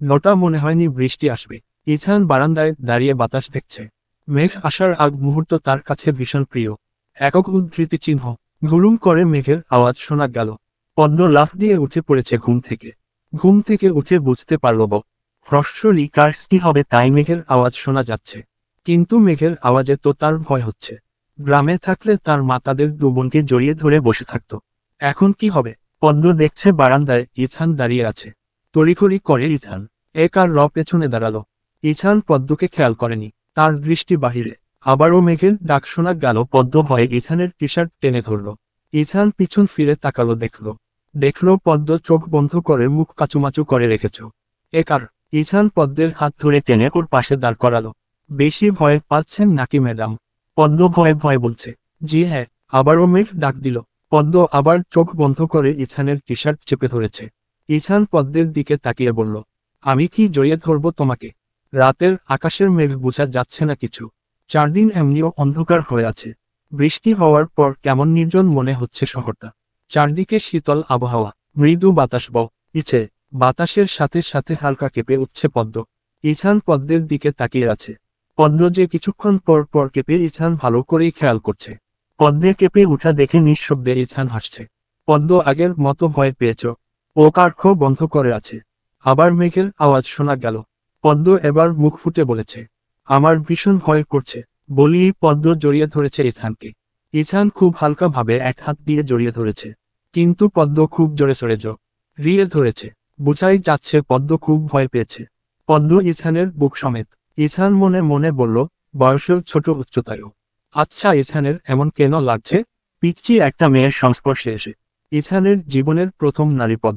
নটা মনে হয়নি বৃষ্টি আসবে। ইথান বারান্দায় দাঁড়িয়ে বাতাস দেখছে। মেঘ আসার আগ মুহূর্ত তার কাছে ভীষণ প্রিয়। একক উদ্ধৃতি চিহ্ন। গুরুম করে মেঘের আওয়াজ শোনা গেল। পদ্ম লাফ দিয়ে উঠে পড়েছে ঘুম থেকে। ঘুম থেকে উঠে বুঝতে পারল হ্রস্বরি কার্সটি হবে, তাই মেঘের আওয়াজ শোনা যাচ্ছে। কিন্তু মেঘের আওয়াজে তো তার ভয় হচ্ছে। গ্রামে থাকলে তার মা তাদের দু বোনকে জড়িয়ে ধরে বসে থাকত। এখন কি হবে? পদ্ম দেখছে বারান্দায় ইথান দাঁড়িয়ে আছে। তড়িঘড়ি করে ইথান আর পেছনে দাঁড়ালো। ইথান পদ্মকে খেয়াল করেনি, তার দৃষ্টি বাহিরে। আবারও মেঘের ডাক শোনা গেল। পদ্ম ভয়ে ইথানের টি শার্ট টেনে ধরল। ইথান পিছন ফিরে তাকালো, দেখলো পদ্ম চোখ বন্ধ করে মুখ কাচুমাচু করে রেখেছ। ইথান পদ্মের হাত ধরে টেনে ওর পাশে দাঁড় করালো। বেশি ভয় পাচ্ছেন নাকি ম্যাডাম? পদ্ম ভয়ে ভয়ে বলছে। জি হ্যাঁ। আবারও মেঘ ডাক দিল। পদ্ম আবার চোখ বন্ধ করে ইথানের টি শার্ট চেপে ধরেছে। ইথান পদ্মের দিকে তাকিয়ে বলল, আমি কি জড়িয়ে ধরব তোমাকে? রাতের আকাশের মেঘ বোঝা যাচ্ছে না কিছু। 4 দিন এমনিও অন্ধকার হয়ে আছে। বৃষ্টি হওয়ার পর কেমন নির্জন মনে হচ্ছে শহরটা। চারদিকে শীতল আবহাওয়া, মৃদু বাতাস ইচ্ছে। বাতাসের সাথে সাথে হালকা কেঁপে উঠছে পদ্ম। ইথান পদ্মের দিকে তাকিয়ে আছে। পদ্ম যে কিছুক্ষণ পর পর কেঁপে ইথান ভালো করেই খেয়াল করছে। পদ্মের কেঁপে উঠা দেখে নিঃশব্দে ইথান হাসছে। পদ্ম আগের মতো ভয় পেয়েছ? ও কার্খ বন্ধ করে আছে। আবার মেঘের আওয়াজ শোনা গেল। পদ্ম এবার মুখ ফুটে বলেছে, আমার ভীষণ ভয় করছে। বলিই পদ্ম জড়িয়ে ধরেছে ইথানকে। ইথান খুব হালকা ভাবে এক হাত দিয়ে জড়িয়ে ধরেছে, কিন্তু পদ্ম খুব জোরে সরে রিয়ে ধরেছে। বুঝাই যাচ্ছে পদ্ম খুব ভয় পেয়েছে। পদ্ম ইথানের বুক সমেত। ইথান মনে মনে বলল, বয়সেও ছোট, উচ্চতায়ও। আচ্ছা, ইথানের এমন কেন লাগছে? পিচ্চি একটা মেয়ের সংস্পর্শে এসে। ইথানের জীবনের প্রথম নারীপদ।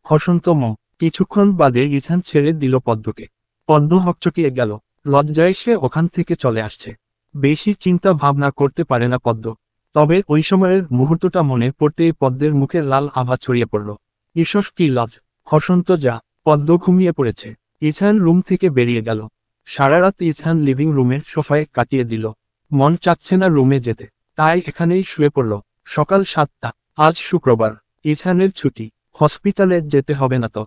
হসন্তম। কিছুক্ষণ বাদে ইথান ছেড়ে দিল পদ্মকে। পদ্ম হকচকিয়ে গেল। লজ্জায় সে ওখান থেকে চলে আসছে। বেশি চিন্তা ভাবনা করতে পারে না পদ্ম। তবে ওই সময়ের মুহূর্তটা মনে পড়তেই পদ্মের মুখে লাল আভা ছড়িয়ে পড়ল। ঈশ্বর, কি লজ! হসন্ত যা! পদ্ম ঘুমিয়ে পড়েছে। ইথান রুম থেকে বেরিয়ে গেল। সারা রাত ইথান লিভিং রুমের সোফায় কাটিয়ে দিল। মন চাচ্ছে না রুমে যেতে, তাই এখানেই শুয়ে পড়ল। সকাল 7টা। আজ শুক্রবার। ইথানের ছুটি। হসপিটালে যেতে হবে না তো।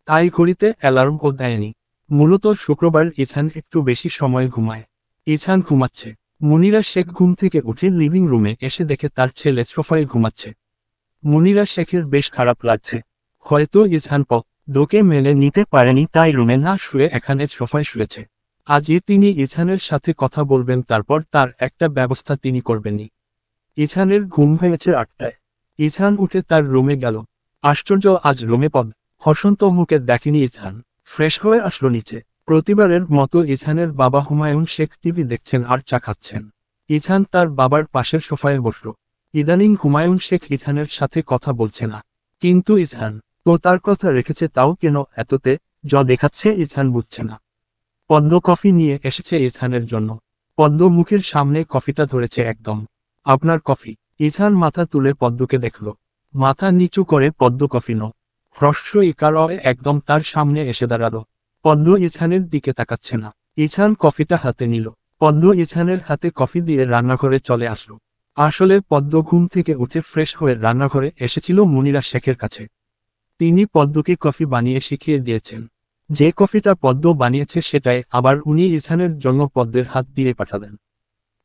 তাই ঘড়িতে অ্যালার্মও দেয়নি। মূলত শুক্রবার ইথান একটু বেশি সময় ঘুমায়। ইথান ঘুমাচ্ছে। মুনিরা শেখ ঘুম থেকে উঠে লিভিং রুমে এসে দেখে তার ছেলে সোফায় ঘুমাচ্ছে। মুনিরা শেখের বেশ খারাপ লাগছে। হয়তো ইথান পদ্মকে মেনে নিতে পারেনি, তাই রুমে না শুয়ে এখানে সোফায় শুয়েছে। আজই তিনি ইথানের সাথে কথা বলবেন, তারপর তার একটা ব্যবস্থা তিনি করবেনই। ইছানের ঘুম ভেঙেছে 8টায়। ইছান উঠে তার রুমে গেল। আশ্চর্য, আজ রুমে হসন্ত মুখে দেখেনি ইছান। ফ্রেশ হয়ে আসলো নিচে। প্রতিবারের মতো ইছানের বাবা হুমায়ুন শেখ টিভি দেখছেন আর চা খাচ্ছেন। ইছান তার বাবার পাশের সোফায় বসল। ইদানিং হুমায়ুন শেখ ইছানের সাথে কথা বলছে না, কিন্তু ইছান তো তার কথা রেখেছে, তাও কেন এততে দেখাচ্ছে ইছান বুঝছে না। পদ্ম কফি নিয়ে এসেছে ইছানের জন্য। পদ্ম মুখের সামনে কফিটা ধরেছে একদম। আপনার কফি। ইছান মাথা তুলে পদ্মকে দেখল। মাথা নিচু করে পদ্ম কফি হ্রস্ব ইকারয়ে একদম তার সামনে এসে দাঁড়ালো। পদ্ম ইছানের দিকে তাকাচ্ছে না। ইছান কফিটা হাতে নিল। পদ্ম ইছানের হাতে কফি দিয়ে রান্নাঘরে চলে আসলো। আসলে পদ্ম ঘুম থেকে উঠে ফ্রেশ হয়ে রান্নাঘরে এসেছিল মুনিরা শেখের কাছে। তিনি পদ্মকে কফি বানিয়ে শিখিয়ে দিয়েছেন। যে কফিটা পদ্ম বানিয়েছে সেটাই আবার উনি ইছানের জন্য পদ্মের হাত দিয়ে পাঠালেন।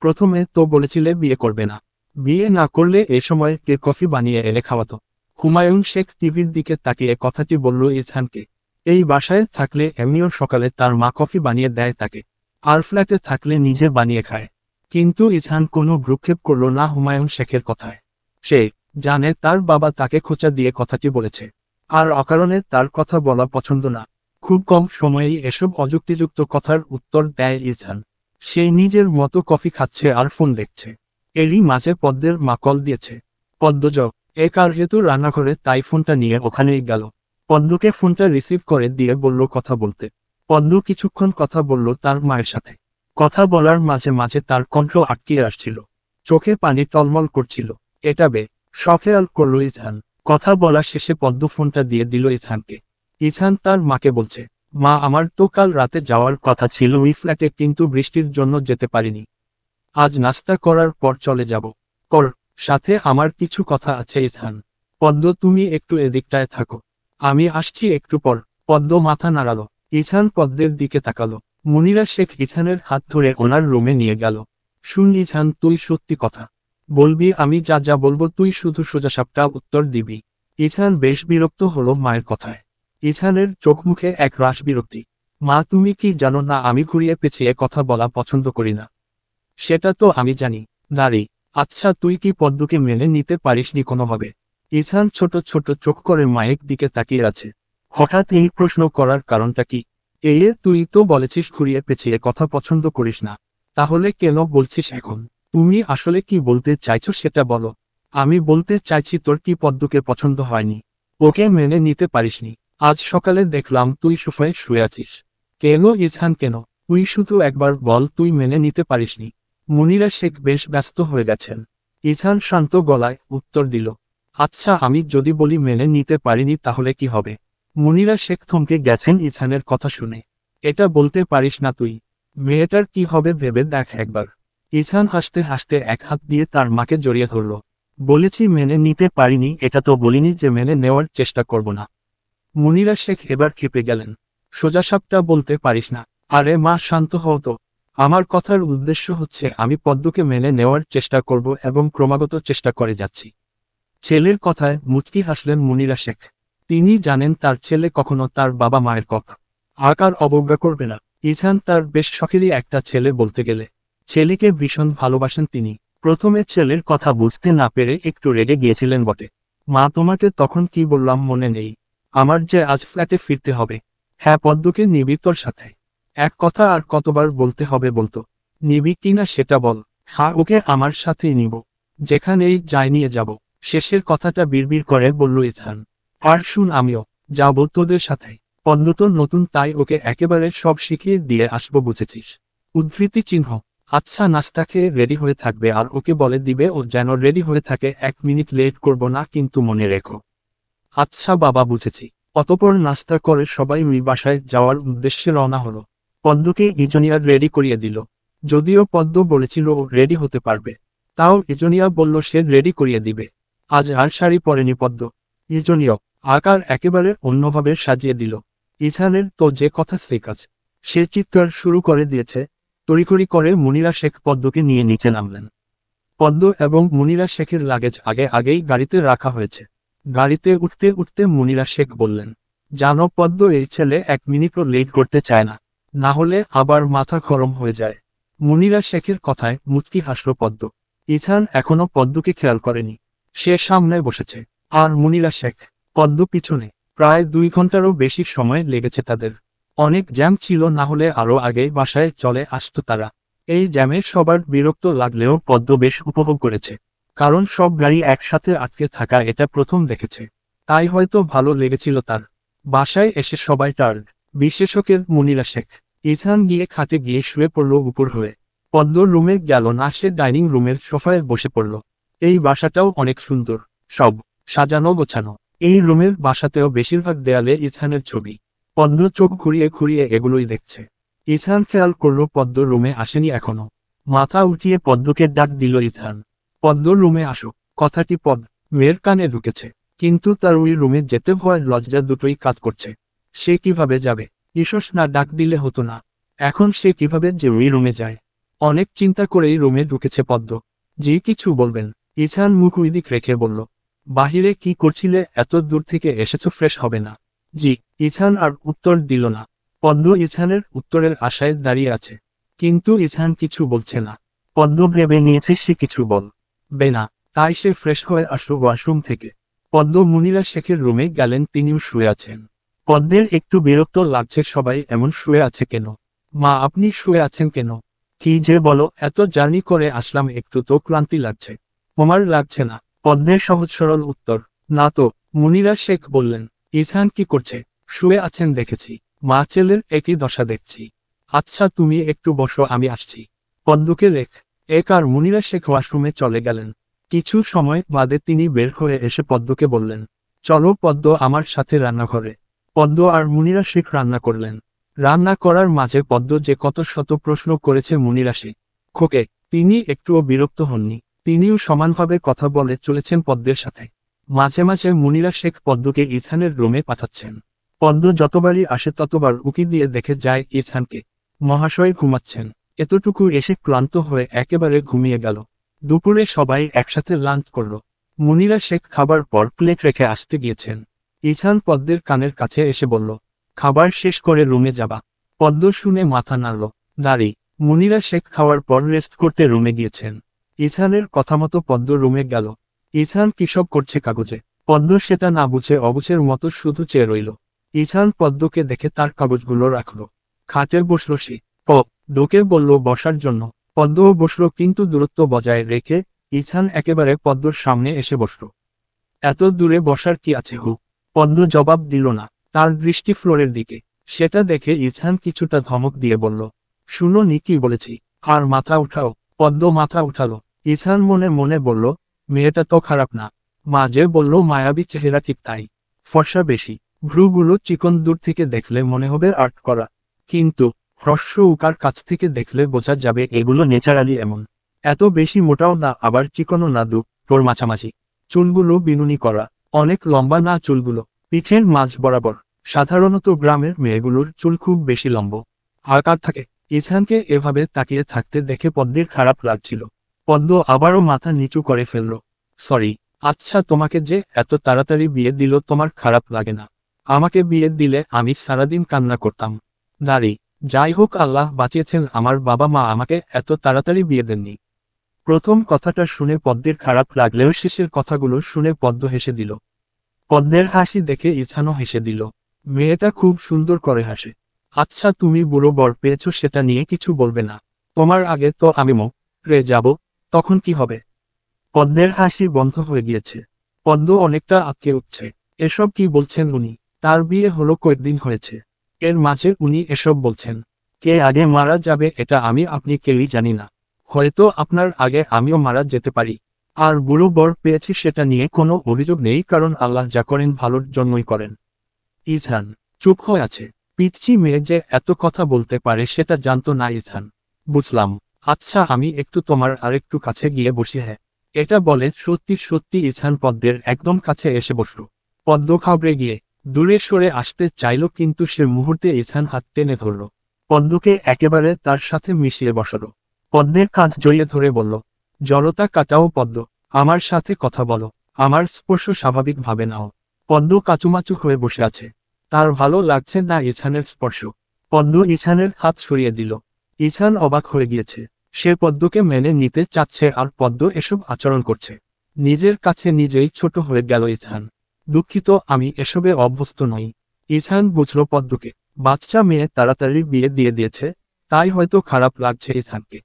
প্রথমে তো বলেছিলে বিয়ে করবে না, বিয়ে না করলে এ সময় কে কফি বানিয়ে এলে খাওয়াতো। হুমায়ুন শেখ টিভির দিকে তাকিয়ে কথাটি বলল ইছানকে। এই বাসায় থাকলে এমনিও সকালে তার মা কফি বানিয়ে দেয় তাকে, আর ফ্ল্যাটে থাকলে নিজে বানিয়ে খায়। কিন্তু ইছান কোনো ভ্রুক্ষেপ করল না হুমায়ুন শেখের কথায়। সে জানে তার বাবা তাকে খোঁচা দিয়ে কথাটি বলেছে, আর অকারণে তার কথা বলা পছন্দ না। খুব কম সময়েই এসব অযুক্তিযুক্ত কথার উত্তর দেয় ইছান। সে নিজের মতো কফি খাচ্ছে আর ফোন দেখছে। এরই মাঝে পদ্মের মা কল দিয়েছে। পদ্মজ কার হেতু রান্নাঘরে, তাই ফোনটা নিয়ে ওখানেই গেল। পদ্মকে ফোনটা রিসিভ করে দিয়ে বলল কথা বলতে। পদ্ম কিছুক্ষণ কথা বলল তার মায়ের সাথে। কথা বলার মাঝে মাঝে তার কণ্ঠ আটকিয়ে আসছিল, চোখে পানি টলমল করছিল। এটা সখেয়াল করল ইছান। কথা বলা শেষে পদ্ম ফোনটা দিয়ে দিল ইছানকে। ইছান তার মাকে বলছে, মা, আমার তো কাল রাতে যাওয়ার কথা ছিল ওই ফ্ল্যাটে, কিন্তু বৃষ্টির জন্য যেতে পারিনি। আজ নাস্তা করার পর চলে যাব। সাথে আমার কিছু কথা আছে ইছান। পদ্ম, তুমি একটু এদিকটায় থাকো, আমি আসছি একটু পর। পদ্ম মাথা নাড়ালো। ইছান পদ্মের দিকে তাকালো। মুনিরা শেখ ইছানের হাত ধরে ওনার রুমে নিয়ে গেল। শুন ইছান, তুই সত্যি কথা বলবি, আমি যা যা বলবো তুই শুধু সোজাসাপটা উত্তর দিবি। ইছান বেশ বিরক্ত হলো মায়ের কথায়। ইছানের চোখ মুখে এক রাশ বিরক্তি। মা, তুমি কি জানো না আমি ঘুরিয়ে পেঁচিয়ে কথা বলা পছন্দ করি না? সেটা তো আমি জানি। দাঁড়ি, আচ্ছা তুই কি পদ্মকে মেনে নিতে পারিসনি কোনোভাবে? ইছান ছোট ছোট চোখ করে মায়ের দিকে তাকিয়ে আছে। হঠাৎ এই প্রশ্ন করার কারণটা কি? তুই তো বলেছিস ঘুরিয়ে পেঁচিয়ে কথা পছন্দ করিস না, তাহলে কেন বলছিস এখন? তুমি আসলে কি বলতে চাইছো সেটা বলো। আমি বলতে চাইছি তোর কি পদ্মকে পছন্দ হয়নি, ওকে মেনে নিতে পারিসনি? আজ সকালে দেখলাম তুই সোফায় শুয়ে আছিস। কেন ইছান, কেন? তুই শুধু একবার বল তুই মেনে নিতে পারিসনি। মুনিরা শেখ বেশ ব্যস্ত হয়ে গেছেন। ইছান শান্ত গলায় উত্তর দিল, আচ্ছা আমি যদি বলি মেনে নিতে পারিনি তাহলে কি হবে? মুনিরা শেখ থমকে গেছেন ইছানের কথা শুনে। এটা বলতে পারিস না তুই? মেয়েটার কি হবে ভেবে দেখ একবার। ইছান হাসতে হাসতে এক হাত দিয়ে তার মাকে জড়িয়ে ধরল। বলেছি মেনে নিতে পারিনি, এটা তো বলিনি যে মেনে নেওয়ার চেষ্টা করব না। মুনিরা শেখ এবার ক্ষেপে গেলেন। সোজাসাপটা বলতে পারিস না? আরে মা, শান্ত হও তো। আমার কথার উদ্দেশ্য হচ্ছে আমি পদ্মকে মেনে নেওয়ার চেষ্টা করব এবং ক্রমাগত চেষ্টা করে যাচ্ছি। ছেলের কথায় মুচকি হাসলেন মুনিরা শেখ। তিনি জানেন তার ছেলে কখনো তার বাবা মায়ের কথা আকার অবজ্ঞা করবে না। ইছান তার বেশ শখেরই একটা ছেলে বলতে গেলে। ছেলেকে ভীষণ ভালোবাসেন তিনি। প্রথমে ছেলের কথা বুঝতে না পেরে একটু রেগে গিয়েছিলেন বটে। মা, তোমাকে তখন কি বললাম মনে নেই? আমার যে আজ ফ্ল্যাটে ফিরতে হবে। হ্যাঁ, পদ্মকে নিবি তোর সাথে? এক কথা আর কতবার বলতে হবে বলতো? নিবি কিনা সেটা বল। হ্যাঁ, ওকে আমার সাথেই নিব, যেখানেই যাই নিয়ে যাব। শেষের কথাটা বিড়বিড় করে বলল ইছান। আর শুন, আমিও যাব তোদের সাথে। পদ্ম তো নতুন, তাই ওকে একেবারে সব শিখিয়ে দিয়ে আসবো, বুঝেছিস? উদ্ধৃতি চিহ্ন। আচ্ছা, নাস্তা খেয়ে রেডি হয়ে থাকবে আর ওকে বলে দিবে ও যেন রেডি হয়ে থাকে, 1 মিনিট লেট করব না কিন্তু মনে রেখো। আচ্ছা বাবা, বুঝেছি। অতঃপর নাস্তা করে সবাই বাসায় যাওয়ার উদ্দেশ্যে রওনা হলো। পদ্মকে ইজনিয়ার রেডি করিয়ে দিল। যদিও পদ্ম বলেছিল ও রেডি হতে পারবে, তাও ইজনিয়া বলল সে রেডি করিয়ে দিবে। আজ আর শাড়ি পরেনি পদ্ম। ইজনিয়া আকার একেবারে অন্যভাবে সাজিয়ে দিল। ইছানের তো যে কথা সে কাজ। সে চিৎকার শুরু করে দিয়েছে। তড়িঘড়ি করে মুনিরা শেখ পদ্মকে নিয়ে নিচে নামলেন। পদ্ম এবং মুনিরা শেখের লাগেজ আগে আগেই গাড়িতে রাখা হয়েছে। গাড়িতে উঠতে উঠতে মুনিরা শেখ বললেন, জানো পদ্ম, এই ছেলে 1 মিনিটও লেট করতে চায় না, না হলে আবার মাথা গরম হয়ে যায়। মুনিরা শেখের কথায় মুচকি হাসল পদ্ম। ইথান এখনো পদ্মকে খেয়াল করেনি। সে সামনে বসেছে, আর মুনিরা শেখ পদ্ম পিছনে। প্রায় 2 ঘন্টারও বেশি সময় লেগেছে তাদের। অনেক জ্যাম ছিল, না হলে আরও আগেই বাসায় চলে আসতো তারা। এই জ্যামে সবার বিরক্ত লাগলেও পদ্ম বেশ উপভোগ করেছে, কারণ সব গাড়ি একসাথে আটকে থাকা এটা প্রথম দেখেছে। তাই হয়তো ভালো লেগেছিল তার। বাসায় এসে সবাই টার্ড, বিশেষজ্ঞের মুনিরা শেখ। ইথান গিয়ে খাটে গিয়ে শুয়ে পড়ল উপর হয়ে। পদ্ম রুমে গেল না, সে ডাইনিং রুমের সোফায় বসে পড়ল। এই বাসাটাও অনেক সুন্দর, সব সাজানো গোছানো। এই রুমের বাসাতেও বেশিরভাগ দেয়ালে ইথানের ছবি। পদ্ম চোখ ঘুরিয়ে ঘুরিয়ে এগুলোই দেখছে। ইথান খেয়াল করল পদ্ম রুমে আসেনি এখনো। মাথা উঠিয়ে পদ্মকে ডাক দিল ইথান। পদ্ম রুমে আসো। কথাটি মেয়ের কানে ঢুকেছে, কিন্তু তার ওই রুমে যেতে ভয় লজ্জা দুটোই কাজ করছে। সে কিভাবে যাবে? ঈশ্বর না ডাক দিলে হতো না? এখন সে কিভাবে যে ওই রুমে যায়? অনেক চিন্তা করেই রুমে ঢুকেছে পদ্ম। যে কিছু বলবেন? ইথান মুখ ওই দিক রেখে বলল, বাহিরে কি করছিলে? এত দূর থেকে এসেছো, ফ্রেশ হবে না? জি। ইথান আর উত্তর দিল না। পদ্ম ইথানের উত্তরের আশায় দাঁড়িয়ে আছে, কিন্তু ইথান কিছু বলছে না। পদ্ম ভেবে নিয়েছে সে কিছু বলবে না, তাই সে ফ্রেশ হয়ে আসলো ওয়াশরুম থেকে। পদ্ম মুনিরা শেখের রুমে গেলেন, তিনিও শুয়ে আছেন। পদ্মের একটু বিরক্ত লাগছে, সবাই এমন শুয়ে আছে কেন? মা, আপনি শুয়ে আছেন কেন? কি যে বলো, এত জার্নি করে আসলাম, একটু তো ক্লান্তি লাগছে। তোমার লাগছে না? পদ্মের সহজ সরল উত্তর, না তো। মুনিরা শেখ বললেন, ইথান কি করছে? শুয়ে আছেন দেখেছি। মা ছেলের একই দশা দেখছি। আচ্ছা তুমি একটু বসো, আমি আসছি। পদ্মকে আর মুনিরা শেখ ওয়াশরুমে চলে গেলেন। কিছু সময় বাদে তিনি বের হয়ে এসে পদ্মকে বললেন, চলো পদ্ম, আমার সাথে রান্নাঘরে। পদ্ম আর মুনিরা শেখ রান্না করলেন। রান্না করার মাঝে পদ্ম যে কত শত প্রশ্ন করেছে মুনিরা শেখ খোকে, তিনি একটুও বিরক্ত হননি। তিনিও সমানভাবে কথা বলে চলেছেন পদ্মের সাথে। মাঝে মাঝে মুনিরা শেখ পদ্মকে ইথানের রুমে পাঠাচ্ছেন। পদ্ম যতবারই আসে ততবার উকি দিয়ে দেখে যায় ইথানকে। মহাশয় ঘুমাচ্ছেন। এতটুকু এসে ক্লান্ত হয়ে একেবারে ঘুমিয়ে গেল। দুপুরে সবাই একসাথে লাঞ্চ করল। মুনিরা শেখ খাবার পর প্লেট রেখে আসতে গিয়েছেন। ইথান পদ্মের কানের কাছে এসে বলল, খাবার শেষ করে রুমে যাবা? পদ্ম শুনে মাথা নাড়ল। দাঁড়ি। মুনিরা শেখ খাওয়ার পর রেস্ট করতে রুমে গিয়েছেন। ইথানের কথা মতো পদ্ম রুমে গেল। ইথান কিসব করছে কাগজে। পদ্ম সেটা না বুঝে অবুঝের মতো শুধু চেয়ে রইল। ইথান পদ্মকে দেখে তার কাগজগুলো রাখল। খাটে বসল সে। ডোকে বলল বসার জন্য। পদ্মও বসল, কিন্তু দূরত্ব বজায় রেখে। ইথান একেবারে পদ্মর সামনে এসে বসল। এত দূরে বসার কি আছে হু? পদ্ম জবাব দিল না, তার দৃষ্টি ফ্লোরের দিকে। সেটা দেখে ইথান কিছুটা ধমক দিয়ে বলল, শুনো নি কি বলেছি? আর মাথা উঠাও। পদ্ম মাথা উঠালো। ইথান মনে মনে বলল, মেয়েটা তো খারাপ না। মা যে বলল মায়াবী চেহারা, ঠিক তাই। ফর্সা বেশি, ভ্রুগুলো চিকন, দূর থেকে দেখলে মনে হবে আর্ট করা। কিন্তু হ্রস্ব উকার কাছ থেকে দেখলে বোঝা যাবে এগুলো ন্যাচারালি এমন। এত বেশি মোটাও না, আবার চিকনও না, তোর মাঝামাঝি। চুলগুলো বিনুনি করা, অনেক লম্বা না চুলগুলো, পিঠের মাঝ বরাবর। সাধারণত গ্রামের মেয়েগুলোর চুল খুব বেশি লম্বা আকার থাকে। ইথানকে এভাবে তাকিয়ে থাকতে দেখে পদ্মের খারাপ লাগছিল। পদ্ম আবারও মাথা নিচু করে ফেলল। সরি। আচ্ছা, তোমাকে যে এত তাড়াতাড়ি বিয়ে দিল তোমার খারাপ লাগে না? আমাকে বিয়ে দিলে আমি সারাদিন কান্না করতাম। দাঁড়ি। যাই হোক, আল্লাহ বাঁচিয়েছেন, আমার বাবা মা আমাকে এত তাড়াতাড়ি বিয়ে দেননি। প্রথম কথাটা শুনে পদ্মের খারাপ লাগলেও শেষের কথাগুলো শুনে পদ্ম হেসে দিল। পদ্মের হাসি দেখে ইথানও হেসে দিল। মেয়েটা খুব সুন্দর করে হাসে। আচ্ছা, তুমি বুড়ো বর পেয়েছো, সেটা নিয়ে কিছু বলবে না? তোমার আগে তো আমি রে যাব, তখন কি হবে? পদ্মের হাসি বন্ধ হয়ে গিয়েছে। পদ্ম অনেকটা আটকে উঠছে। এসব কি বলছেন উনি? তার বিয়ে হলো কয়েকদিন হয়েছে, এর মাঝে উনি এসব বলছেন? কে আগে মারা যাবে এটা আমি আপনি কেউই জানি না। হয়তো আপনার আগে আমিও মারা যেতে পারি। আর বুড়ো বর পেয়েছি সেটা নিয়ে কোনো অভিযোগ নেই, কারণ আল্লাহ যা করেন ভালোর জন্যই করেন। ইথান চুপ হয়ে আছে। পিচ্চি মেয়ে যে এত কথা বলতে পারে সেটা জানতো না ইথান। বুঝলাম। আচ্ছা, আমি একটু তোমার আরেকটু কাছে গিয়ে বসি। হ্যাঁ। এটা বলে সত্যি সত্যি ইথান পদ্মের একদম কাছে এসে বসল। পদ্ম ঘাবড়ে গিয়ে দূরে সরে আসতে চাইল, কিন্তু সে মুহূর্তে ইথান হাত টেনে ধরল। পদ্মকে একেবারে তার সাথে মিশিয়ে বসালো। পদ্মের কাঁধ জড়িয়ে ধরে বলল, জড়তা কাটাও পদ্ম, আমার সাথে কথা বলো, আমার স্পর্শ স্বাভাবিকভাবে নাও। পদ্ম কাচুমাচু হয়ে বসে আছে। তার ভালো লাগছে না ইথানের স্পর্শ। পদ্ম ইথানের হাত সরিয়ে দিল। ইথান অবাক হয়ে গিয়েছে। সে পদ্মকে মেনে নিতে চাচ্ছে আর পদ্ম এসব আচরণ করছে। নিজের কাছে নিজেই ছোট হয়ে গেল ইথান। দুঃখিত, আমি এসবে অভ্যস্ত নই। ইথান বুঝল পদ্মকে বাচ্চা মেয়ে তাড়াতাড়ি বিয়ে দিয়ে দিয়েছে, তাই হয়তো খারাপ লাগছে ইথানকে।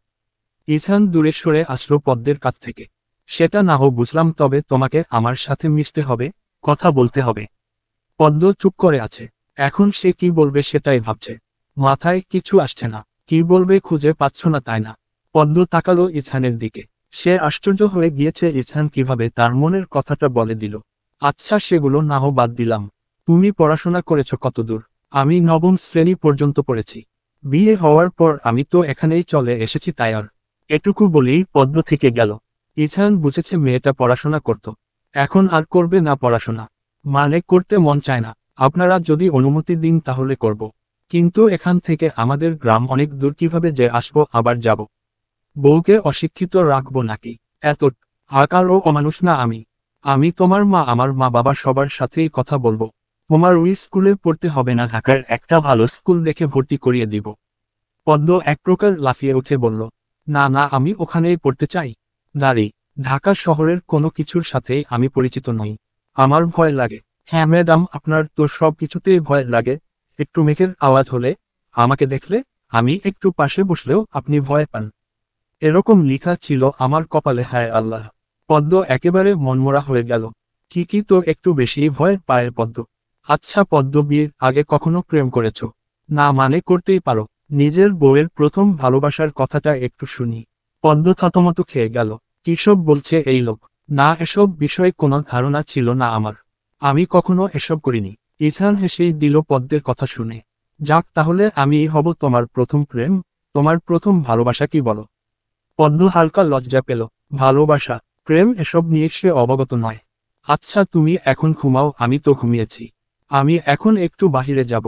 ইথান দূরে সরে আসলো পদ্মের কাছ থেকে। সেটা না হোক বুঝলাম, তবে তোমাকে আমার সাথে মিশতে হবে, কথা বলতে হবে। পদ্ম চুপ করে আছে। এখন সে কি বলবে সেটাই ভাবছে। মাথায় কিছু আসছে না। কি বলবে খুঁজে পাচ্ছ না, তাই না? পদ্ম তাকালো ইথানের দিকে। সে আশ্চর্য হয়ে গিয়েছে ইথান কিভাবে তার মনের কথাটা বলে দিল। আচ্ছা, সেগুলো না হোক বাদ দিলাম। তুমি পড়াশোনা করেছ কতদূর? আমি নবম শ্রেণী পর্যন্ত পড়েছি। বিয়ে হওয়ার পর আমি তো এখানেই চলে এসেছি, তাই আর। এটুকু বলেই পদ্ম থেকে গেল। ইথান বুঝেছে মেয়েটা পড়াশোনা করত, এখন আর করবে না পড়াশোনা। মানে করতে মন চায় না। আপনারা যদি অনুমতি দিন তাহলে করব। কিন্তু এখান থেকে আমাদের গ্রাম অনেক দূর, কিভাবে যে আসবো আবার যাব? বউকে অশিক্ষিত রাখবো নাকি? এত আকারও অমানুষ না আমি। আমি তোমার মা, আমার মা বাবা সবার সাথেই কথা বলবো। তোমার ওই স্কুলে পড়তে হবে না, ঢাকার একটা ভালো স্কুল দেখে ভর্তি করিয়ে দিব। পদ্ম এক প্রকার লাফিয়ে উঠে বলল, না না, আমি ওখানেই পড়তে চাই। দাঁড়ি, ঢাকা শহরের কোনো কিছুর সাথেই আমি পরিচিত নই। আমার ভয় লাগে। হ্যাঁ ম্যাডাম, আপনার তো সব কিছুতেই ভয় লাগে। একটু মেঘের আওয়াজ হলে, আমাকে দেখলে, আমি একটু পাশে বসলেও আপনি ভয় পান। এরকম লেখা ছিল আমার কপালে, হায় আল্লাহ। পদ্ম একেবারে মনমরা হয়ে গেল। ঠিকই তো, একটু বেশি ভয় পায় পদ্ম। আচ্ছা পদ্ম, বিয়ের আগে কখনো প্রেম করেছো? না মানে করতেই পারো। নিজের বউয়ের প্রথম ভালোবাসার কথাটা একটু শুনি। পদ্ম থতমত খেয়ে গেল। কিসব বলছে এই লোক? না, এসব বিষয়ে কোনো ধারণা ছিল না আমার। আমি কখনো এসব করিনি। ইথান হেসেই দিল পদ্মের কথা শুনে। যাক, তাহলে আমিই হব তোমার প্রথম প্রেম। তোমার প্রথম ভালোবাসা কি বলো? পদ্ম হালকা লজ্জা পেল। ভালোবাসা, প্রেম এসব নিয়ে সে অবগত নয়। আচ্ছা তুমি এখন ঘুমাও, আমি তো ঘুমিয়েছি। আমি এখন একটু বাহিরে যাব।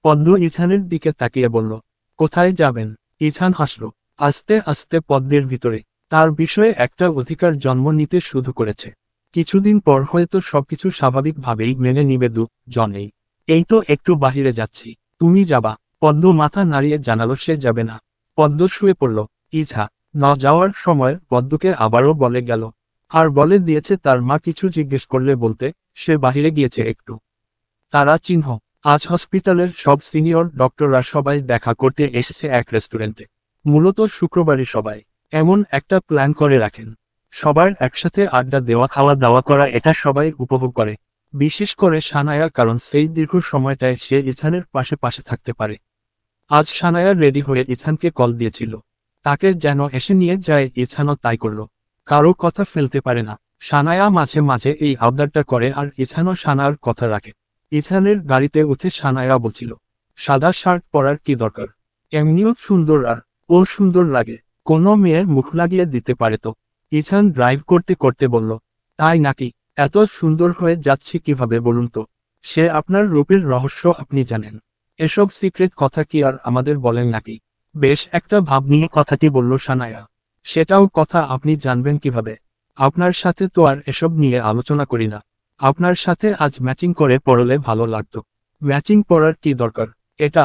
পদ্ম ইথানের দিকে তাকিয়ে বলল, কোথায় যাবেন? ইথান হাসল। আস্তে আস্তে পদ্মের ভিতরে তার বিষয়ে একটা অধিকার জন্ম নিতে শুরু করেছে। কিছুদিন পর হয়তো সবকিছু স্বাভাবিকভাবেই মেনে নিবে জনেই। এই তো একটু বাহিরে যাচ্ছি। তুমি যাবা? পদ্ম মাথা নাড়িয়ে জানালো সে যাবে না। পদ্ম শুয়ে পড়ল। ইথা ন যাওয়ার সময় পদ্মকে আবারও বলে গেল। আর বলে দিয়েছে তার মা কিছু জিজ্ঞেস করলে বলতে, সে বাহিরে গিয়েছে একটু। তারা চিহ্ন। আজ হসপিটালের সব সিনিয়র ডক্টররা সবাই দেখা করতে এসেছে এক রেস্টুরেন্টে। মূলত শুক্রবারই সবাই এমন একটা প্ল্যান করে রাখেন। সবার একসাথে আড্ডা দেওয়া, খাওয়া দাওয়া করা, এটা সবাই উপভোগ করে। বিশেষ করে সানায়া, কারণ সেই দীর্ঘ সময়টায় সে ইথানের পাশে পাশে থাকতে পারে। আজ সানায়া রেডি হয়ে ইথানকে কল দিয়েছিল। তাকে যেন এসে নিয়ে যায়, ইথানও তাই করল। কারো কথা ফেলতে পারে না। সানায়া মাঝে মাঝে এই আবদারটা করে আর ইথানও সানায়ার কথা রাখে। ইথানের গাড়িতে উঠে সানায়া বলছিল, সাদা শার্ট পরার কি দরকার? এমনিও সুন্দর, আর ও সুন্দর লাগে। কোনো মেয়ের মুখ লাগিয়ে দিতে পারে তো। ইথান ড্রাইভ করতে করতে বলল, তাই নাকি? এত সুন্দর হয়ে যাচ্ছি কিভাবে বলুন তো? সে আপনার রূপের রহস্য আপনি জানেন। এসব সিক্রেট কথা কি আর আমাদের বলেন নাকি? বেশ একটা ভাব নিয়ে কথাটি বলল সানায়া। সেটাও কথা, আপনি জানবেন কিভাবে? আপনার সাথে তো আর এসব নিয়ে আলোচনা করি না। আপনার সাথে আজ ম্যাচিং করে পড়লে ভালো লাগতো। ম্যাচিং পড়ার কি দরকার? এটা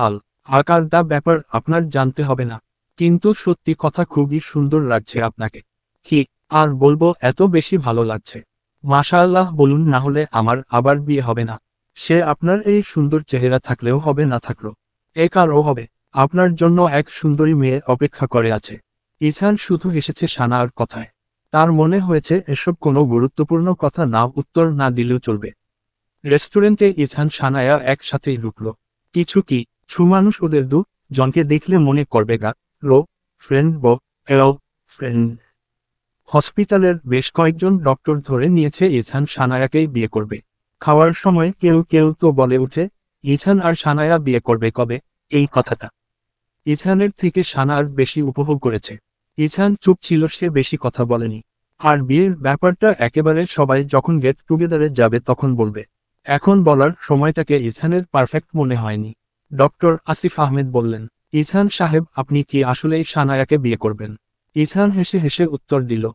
আকার দা ব্যাপার, আপনার জানতে হবে না। কিন্তু সত্যি কথা, খুবই সুন্দর লাগছে আপনাকে। কি আর বলবো, এত বেশি ভালো লাগছে। মাশাআল্লাহ বলুন, না হলে আমার আবার বিয়ে হবে না। সে আপনার এই সুন্দর চেহারা থাকলেও হবে, না থাকলেও একারও হবে। আপনার জন্য এক সুন্দরী মেয়ে অপেক্ষা করে আছে। ইথান শুধু এসেছে সানার কথায়। তার মনে হয়েছে এসব কোনো গুরুত্বপূর্ণ কথা না, উত্তর না দিলেও চলবে। রেস্টুরেন্টে ইথান সানায়া একসাথেই ঢুকল। কিছু কি মানুষ ওদের জনকে দেখলে মনে করবে গা লো ফ্রেন্ড ফ্রেন্ড। হসপিটালের বেশ কয়েকজন ডক্টর ধরে নিয়েছে ইথান সানায়াকেই বিয়ে করবে। খাওয়ার সময় কেউ কেউ তো বলে উঠে, ইথান আর সানায়া বিয়ে করবে কবে? এই কথাটা ইথানের থেকে সানার বেশি উপভোগ করেছে। ইথান চুপ ছিল, সে বেশি কথা বলেনি। আর বিয়ের ব্যাপারটা একেবারে সবাই যখন গেট টুগেদারে যাবে তখন বলবে। এখন বলার সময়টাকে ইথানের পারফেক্ট মনে হয়নি। ডক্টর আসিফ আহমেদ বললেন, ইথান সাহেব, আপনি কি আসলেই সানায়াকে বিয়ে করবেন? ইথান হেসে হেসে উত্তর দিল,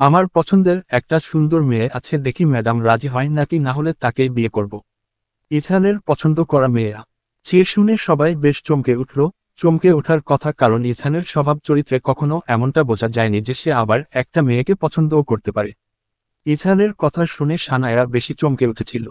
আমার পছন্দের একটা সুন্দর মেয়ে আছে, দেখি ম্যাডাম রাজি হয় নাকি, না হলে তাকেই বিয়ে করব। ইথানের পছন্দ করা মেয়ে? চেয়ে শুনে সবাই বেশ চমকে উঠল। চমকে ওঠার কথা, কারণ ইথানের স্বভাব চরিত্রে কখনো এমনটা বোঝা যায়নি যে সে আবার একটা মেয়েকে পছন্দও করতে পারে। ইথানের কথা শুনে সানায়া বেশি চমকে উঠেছিল।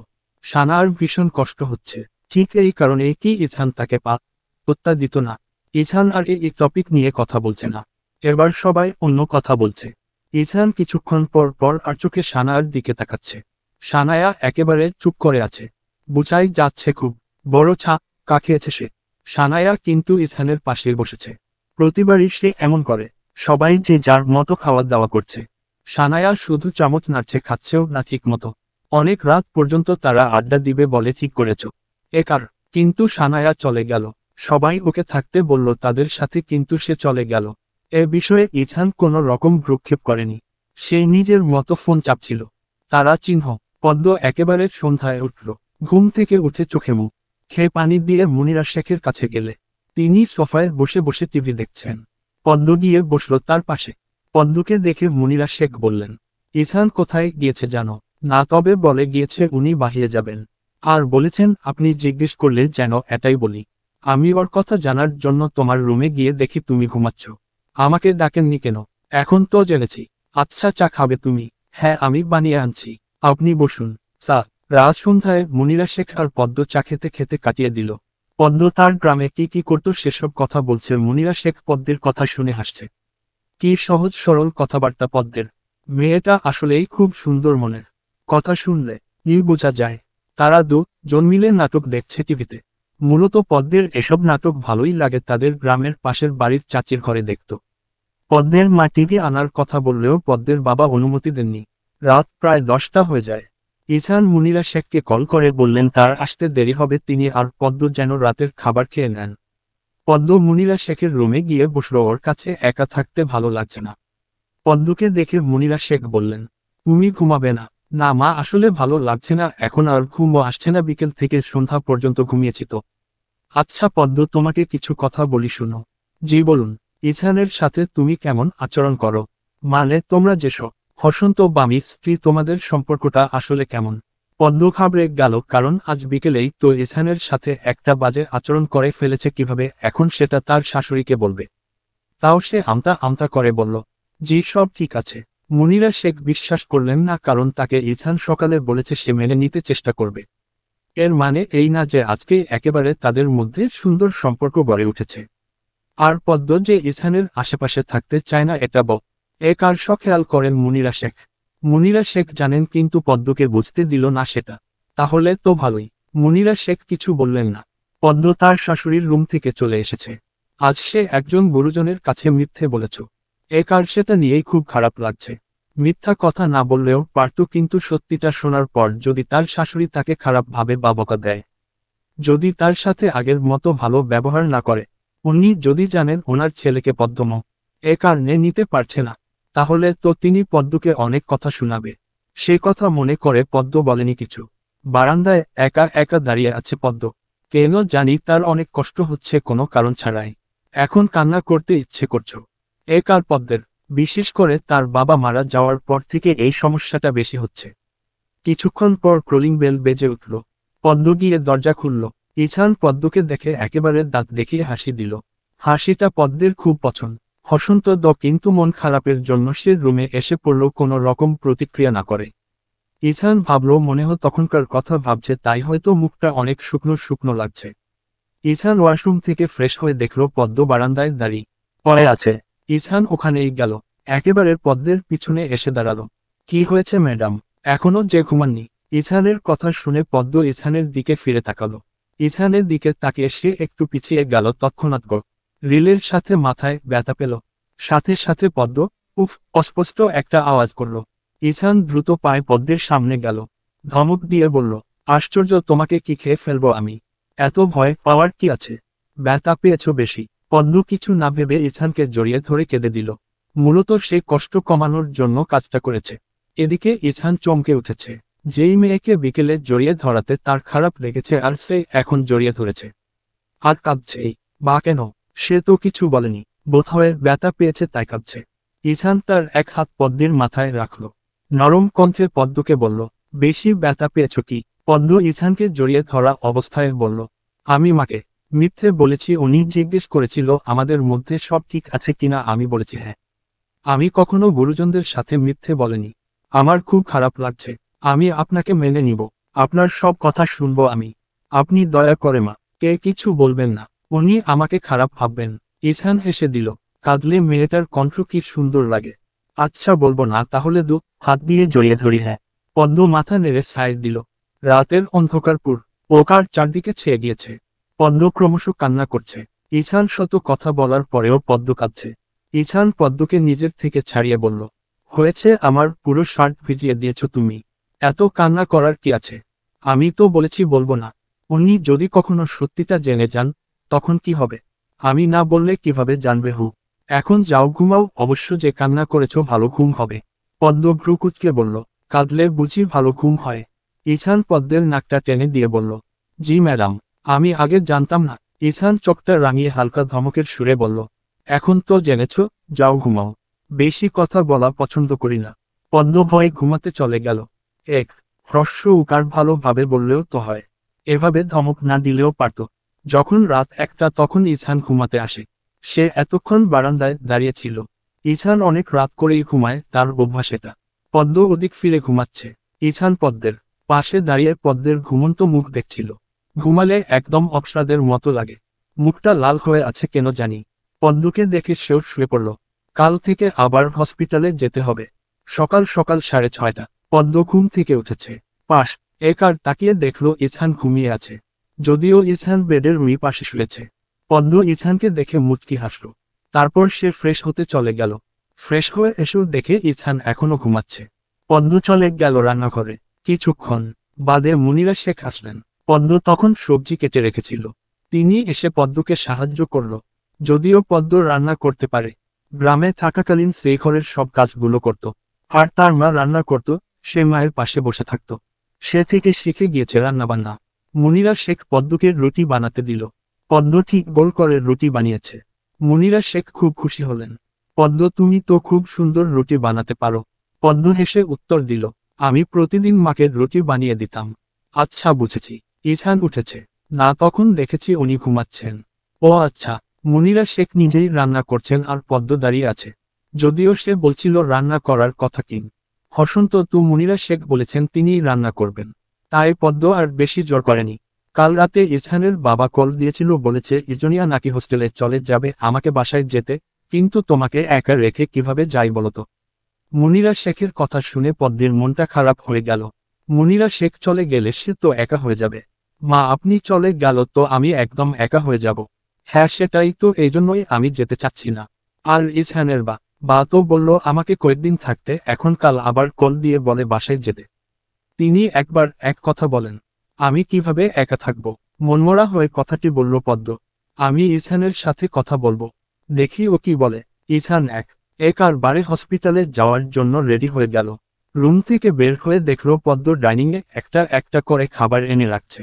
সানার ভীষণ কষ্ট হচ্ছে। ঠিক এই কারণে কি ইথান তাকে পাত্তা দিত না। ইথান আর এই টপিক নিয়ে কথা বলছে না। এবার সবাই অন্য কথা বলছে। ইথান কিছুক্ষণ পর পর আর চোখে সানার দিকে তাকাচ্ছে। সানায়া একেবারে চুপ করে আছে। বুঝাই যাচ্ছে খুব বড় কা খেয়েছে সে। সানায়া কিন্তু ইথানের পাশে বসেছে। প্রতিবারই সে এমন করে। সবাই যে যার মতো খাওয়া দাওয়া করছে। সানায়া শুধু চামচ নাড়ছে, খাচ্ছেও না ঠিক মতো। অনেক রাত পর্যন্ত তারা আড্ডা দিবে বলে ঠিক করেছ। কিন্তু সানায়া চলে গেল। সবাই ওকে থাকতে বলল তাদের সাথে, কিন্তু সে চলে গেল। এ বিষয়ে ইথান কোনো রকম ভ্রুক্ষেপ করেনি। সে নিজের মতো ফোন চাপছিল। তারা চিহ্ন। পদ্ম একেবারে সন্ধ্যায় উঠল। ঘুম থেকে উঠে চোখে মুখ খেয়ে পানি দিয়ে মুনিরা শেখের কাছে গেলে। তিনি সোফায় বসে বসে টিভি দেখছেন। পদ্ম গিয়ে বসল তার পাশে। পদ্মকে দেখে মুনিরা শেখ বললেন, ইথান কোথায় গিয়েছে জানো? না, তবে বলে গিয়েছে উনি বাহিরে যাবেন। আর বলেছেন আপনি জিজ্ঞেস করলে যেন এটাই বলি। আমি ওর কথা জানার জন্য তোমার রুমে গিয়ে দেখি তুমি ঘুমাচ্ছ। আমাকে ডাকেননি কেন? এখন তো জেনেছি। আচ্ছা, চা খাবে তুমি? হ্যাঁ, আমি বানিয়ে আনছি। আপনি বসুন। চা। রাত সন্ধ্যায় মুনিরা শেখ আর পদ্ম চা খেতে খেতে কাটিয়ে দিল। পদ্ম তার গ্রামে কি কি করত সেসব কথা বলছে। মুনিরা শেখ পদ্মের কথা শুনে হাসছে। কি সহজ সরল কথাবার্তা পদ্মের। মেয়েটা আসলেই খুব সুন্দর মনের। কথা শুনলে বোঝা যায়। তারা জন মিলে নাটক দেখছে টিভিতে। মূলত পদ্মের এসব নাটক ভালোই লাগে। তাদের গ্রামের পাশের বাড়ির চাচির ঘরে দেখত। পদ্মের মা টিভি আনার কথা বললেও পদ্মের বাবা অনুমতি দেননি। রাত প্রায় 10টা হয়ে যায়। ইথান মুনিরা শেখকে কল করে বললেন তার আসতে দেরি হবে। তিনি আর পদ্ম যেন রাতের খাবার খেয়ে নেন। পদ্ম মুনিরা শেখের রুমে গিয়ে বসল। ওর কাছে একা থাকতে ভালো লাগছে না। পদ্মকে দেখে মুনিরা শেখ বললেন, তুমি ঘুমাবে না? না মা, আসলে ভালো লাগছে না, এখন আর ঘুমও আসছে না। বিকেল থেকে সন্ধ্যা পর্যন্ত ঘুমিয়েছি তো। আচ্ছা পদ্ম, তোমাকে কিছু কথা বলি শুনো। জি বলুন। ইথানের সাথে তুমি কেমন আচরণ করো? মানে তোমরা যেসব হসন্ত বামি স্ত্রী, তোমাদের সম্পর্কটা আসলে কেমন? পদ্ম ঘাবড়ে গেল, কারণ আজ বিকেলেই তো ইথানের সাথে একটা বাজে আচরণ করে ফেলেছে। কিভাবে এখন সেটা তার শাশুড়িকে বলবে? তাও সে আমতা আমতা করে বলল, জি সব ঠিক আছে। মুনিরা শেখ বিশ্বাস করলেন না, কারণ তাকে ইথান সকালে বলেছে সে মেনে নিতে চেষ্টা করবে। এর মানে এই না যে আজকে একেবারে তাদের মধ্যে সুন্দর সম্পর্ক গড়ে উঠেছে। আর পদ্ম যে ইথানের আশেপাশে থাকতে চায় না, এটা কার খেয়াল করেন মুনিরা শেখ। মুনিরা শেখ জানেন, কিন্তু পদ্মকে বুঝতে দিল না সেটা। তাহলে তো ভালোই। মুনিরা শেখ কিছু বললেন না। পদ্ম তার শাশুড়ির রুম থেকে চলে এসেছে। আজ সে একজন গুরুজনের কাছে মিথ্যে বলেছ। কার সেটা নিয়েই খুব খারাপ লাগছে। মিথ্যা কথা না বললেও পারত, কিন্তু সত্যিটা শোনার পর যদি তার শাশুড়ি তাকে খারাপ ভাবে বা বকা দেয়, যদি তার সাথে আগের মতো ভালো ব্যবহার না করে, উনি যদি জানেন ওনার ছেলেকে পদ্ম কারণে নিতে পারছে না, তাহলে তো তিনি পদ্মকে অনেক কথা শোনাবে। সে কথা মনে করে পদ্ম বলেনি কিছু। বারান্দায় একা একা দাঁড়িয়ে আছে পদ্ম। কেন জানি তার অনেক কষ্ট হচ্ছে কোনো কারণ ছাড়াই। এখন কান্না করতে ইচ্ছে করছো। কার পদ্মের। বিশেষ করে তার বাবা মারা যাওয়ার পর থেকে এই সমস্যাটা বেশি হচ্ছে। কিছুক্ষণ পর কলিং বেল বেজে উঠল। পদ্ম গিয়ে দরজা খুলল। ইথান পদ্মকে দেখে একেবারে দাঁত দেখিয়ে হাসি দিল। হাসিটা পদ্মের খুব পছন্দ। হসন্ত কিন্তু মন খারাপের জন্য সে রুমে এসে পড়ল, কোনো রকম প্রতিক্রিয়া না করে। ইথান ভাবল মনে হয় তখনকার কথা ভাবছে, তাই হয়তো মুখটা অনেক শুকনো শুকনো লাগছে। ইথান ওয়াশরুম থেকে ফ্রেশ হয়ে দেখল পদ্ম বারান্দায় দাঁড়িয়ে পড়ে আছে। ইথান ওখানেই গেল। একেবারে পদ্মের পিছনে এসে দাঁড়ালো। কি হয়েছে ম্যাডাম? এখনো যে ঘুমাননি? ইথানের কথা শুনে পদ্ম ইথানের দিকে ফিরে তাকালো। ইথানের দিকে তাকিয়ে সে একটু পিছিয়ে গেল। তৎক্ষণাৎ রিলের সাথে মাথায় ব্যথা পেল। সাথে সাথে পদ্ম উফ অস্পষ্ট একটা আওয়াজ করল। ইথান দ্রুত পায়ে পদ্মের সামনে গেল। ধমক দিয়ে বলল, আশ্চর্য, তোমাকে কি খেয়ে ফেলবো আমি? এত ভয় পাওয়ার কি আছে? ব্যথা পেয়েছ বেশি? পদ্ম কিছু না ভেবে ইথানকে জড়িয়ে ধরে কেঁদে দিল। মূলত সে কষ্ট কমানোর জন্য কাজটা করেছে। এদিকে ইথান চমকে উঠেছে। যেই মেয়েকে বিকেলে জড়িয়ে ধরাতে তার খারাপ লেগেছে, আর সে এখন জড়িয়ে ধরেছে আর কাঁদছেই বা কেন? সে তো কিছু বলেনি। বোধহয় ব্যথা পেয়েছে তাই কাঁদছে। ইথান তার এক হাত পদ্মের মাথায় রাখল। নরম কণ্ঠে পদ্মকে বলল, বেশি ব্যথা পেয়েছ কি? পদ্ম ইথানকে জড়িয়ে ধরা অবস্থায় বলল, আমি মাকে মিথ্যে বলেছি। উনি জিজ্ঞেস করেছিল আমাদের মধ্যে সব ঠিক আছে কিনা, আমি বলেছি হ্যাঁ। আমি কখনো গুরুজনদের সাথে মিথ্যে বলিনি। আমার খুব খারাপ লাগছে। আমি আপনাকে মেনে নিব, আপনার সব কথা শুনবো আমি। আপনি দয়া করে মা কে কিছু বলবেন না, উনি আমাকে খারাপ ভাববেন। ইছান হেসে দিল। কাঁদলে মেয়েটার কণ্ঠ কি সুন্দর লাগে। আচ্ছা বলবো না তাহলে, হাত দিয়ে জড়িয়ে ধরি। হ্যাঁ। পদ্ম মাথা নেড়ে সাইড দিল। রাতের অন্ধকারপুর ওকার চারদিকে ছেয়ে গিয়েছে। পদ্ম ক্রমশ কান্না করছে। ইছান শত কথা বলার পরেও পদ্ম কাঁদছে। ইছান পদ্মকে নিজের থেকে ছাড়িয়ে বলল, হয়েছে, আমার পুরো শার্ট ভিজিয়ে দিয়েছ তুমি। এত কান্না করার কি আছে? আমি তো বলেছি বলবো না। উনি যদি কখনো সত্যিটা জেনে যান তখন কি হবে? আমি না বললে কিভাবে জানবে? এখন যাও, ঘুমাও। অবশ্য যে কান্না করেছ ভালো ঘুম হবে। পদ্ম ভ্রু কুঁচকে বলল, কাঁদলে বুঝি ভালো ঘুম হয়? ইছান পদ্মের নাকটা টেনে দিয়ে বলল, জি ম্যাডাম, আমি আগে জানতাম না। ইছান চোখটা রাঙিয়ে হালকা ধমকের সুরে বলল, এখন তো জেনেছ, যাও ঘুমাও। বেশি কথা বলা পছন্দ করি না। পদ্ম ভয়ে ঘুমাতে চলে গেল। এক হ্রস্ব উকার ভালোভাবে বললেও তো হয়, এভাবে ধমক না দিলেও পারত। যখন রাত 1টা তখন ইছান ঘুমাতে আসে। সে এতক্ষণ বারান্দায় দাঁড়িয়ে ছিল। ইছান অনেক রাত করেই ঘুমায়, তার অভ্যাস এটা। পদ্ম ওদিক ফিরে ঘুমাচ্ছে। ইছান পদ্মের পাশে দাঁড়িয়ে পদ্মের ঘুমন্ত মুখ দেখছিল। ঘুমালে একদম অপসরাদের মতো লাগে। মুখটা লাল হয়ে আছে কেন জানি। পদ্মকে দেখে সেও শুয়ে পড়ল। কাল থেকে আবার হসপিটালে যেতে হবে। সকাল সকাল 6:30। পদ্ম ঘুম থেকে উঠেছে। পাশ একার তাকিয়ে দেখল ইছান ঘুমিয়ে আছে। যদিও ইছান বেডের পাশে শুয়েছে। পদ্ম ইছানকে দেখে মুচকি হাসল। তারপর সে ফ্রেশ হতে চলে গেল। ফ্রেশ হয়ে এসেও দেখে ইছান এখনো ঘুমাচ্ছে। পদ্ম চলে গেল রান্নাঘরে। কিছুক্ষণ বাদে মুনিরা শেখ আসলেন। পদ্ম তখন সবজি কেটে রেখেছিল। তিনি এসে পদ্মকে সাহায্য করল। যদিও পদ্ম রান্না করতে পারে, গ্রামে থাকাকালীন সেই ঘরের সব কাজগুলো করত। আর তার মা রান্না করত, সে মায়ের পাশে বসে থাকত। সে থেকে শিখে গিয়েছে রান্নাবান্না। মুনিরা শেখ পদ্মকে রুটি বানাতে দিল। পদ্ম ঠিক গোল করে রুটি বানিয়েছে। মুনিরা শেখ খুব খুশি হলেন। পদ্ম, তুমি তো খুব সুন্দর রুটি বানাতে পারো। পদ্ম হেসে উত্তর দিল, আমি প্রতিদিন মাকে রুটি বানিয়ে দিতাম। আচ্ছা বুঝেছি। ইছান উঠেছে। না, তখন দেখেছি উনি ঘুমাচ্ছেন। ও আচ্ছা। মুনিরা শেখ নিজেই রান্না করছেন আর পদ্ম দাঁড়িয়ে আছে। যদিও সে বলছিল রান্না করার কথা কি, হসন্ত তু মুনিরা শেখ বলেছেন তিনিই রান্না করবেন। তাই পদ্ম আর বেশি জোর করেনি। কাল রাতে ইছানের বাবা কল দিয়েছিল, বলেছে ইজনিয়া নাকি হোস্টেলে চলে যাবে আমাকে বাসায় যেতে, কিন্তু তোমাকে একা রেখে কিভাবে যাই বলতো। মুনিরা শেখের কথা শুনে পদ্মের মনটা খারাপ হয়ে গেল। মুনিরা শেখ চলে গেলে সে তো একা হয়ে যাবে। মা, আপনি চলে গেল তো আমি একদম একা হয়ে যাব। হ্যাঁ সেটাই তো, এই জন্যই আমি যেতে চাচ্ছি না। আর ইছানের বা তো বলল আমাকে কয়েকদিন থাকতে, এখন কাল আবার কল দিয়ে বলে বাসায় যেতে। তিনি একবার এক কথা বলেন, আমি কিভাবে একা থাকব? মনমরা হয়ে কথাটি বলল পদ্ম। আমি ইছানের সাথে কথা বলবো, দেখি ও কি বলে। ইছান একার বারে হসপিটালে যাওয়ার জন্য রেডি হয়ে গেল। রুম থেকে বের হয়ে দেখল পদ্ম ডাইনিংয়ে একটা একটা করে খাবার এনে রাখছে।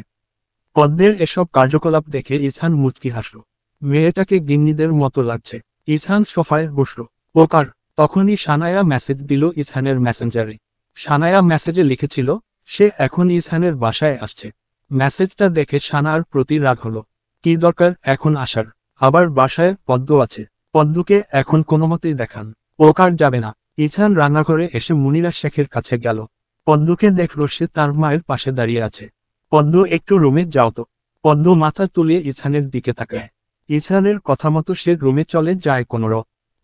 পদ্মের এসব কার্যকলাপ দেখে ইছান মুচকি হাসল। মেয়েটাকে গিন্নিদের মতো লাগছে। ইছান সোফায় বসল। ওকার তখনই সানায়া মেসেজ দিল ইছানের মেসেঞ্জারে। সানায়া মেসেজে লিখেছিল, সে এখন ইছানের বাসায় আসছে। মেসেজটা দেখে সানার প্রতি রাগ হলো। কি দরকার এখন আসার? আবার বাসায় পদ্ম আছে। পদ্মকে এখন কোনোমতেই দেখান। ওকার যাবে না। ইছান রান্নাঘরে এসে মুনিরা শেখের কাছে গেল। পদ্মকে দেখল সে তার মায়ের পাশে দাঁড়িয়ে আছে। পদ্ম, একটু রুমে যাও তো। পদ্ম মাথা তুলিয়ে ইছানের দিকে তাকায়। ইছানের কথা মতো সে রুমে চলে যায় কোনো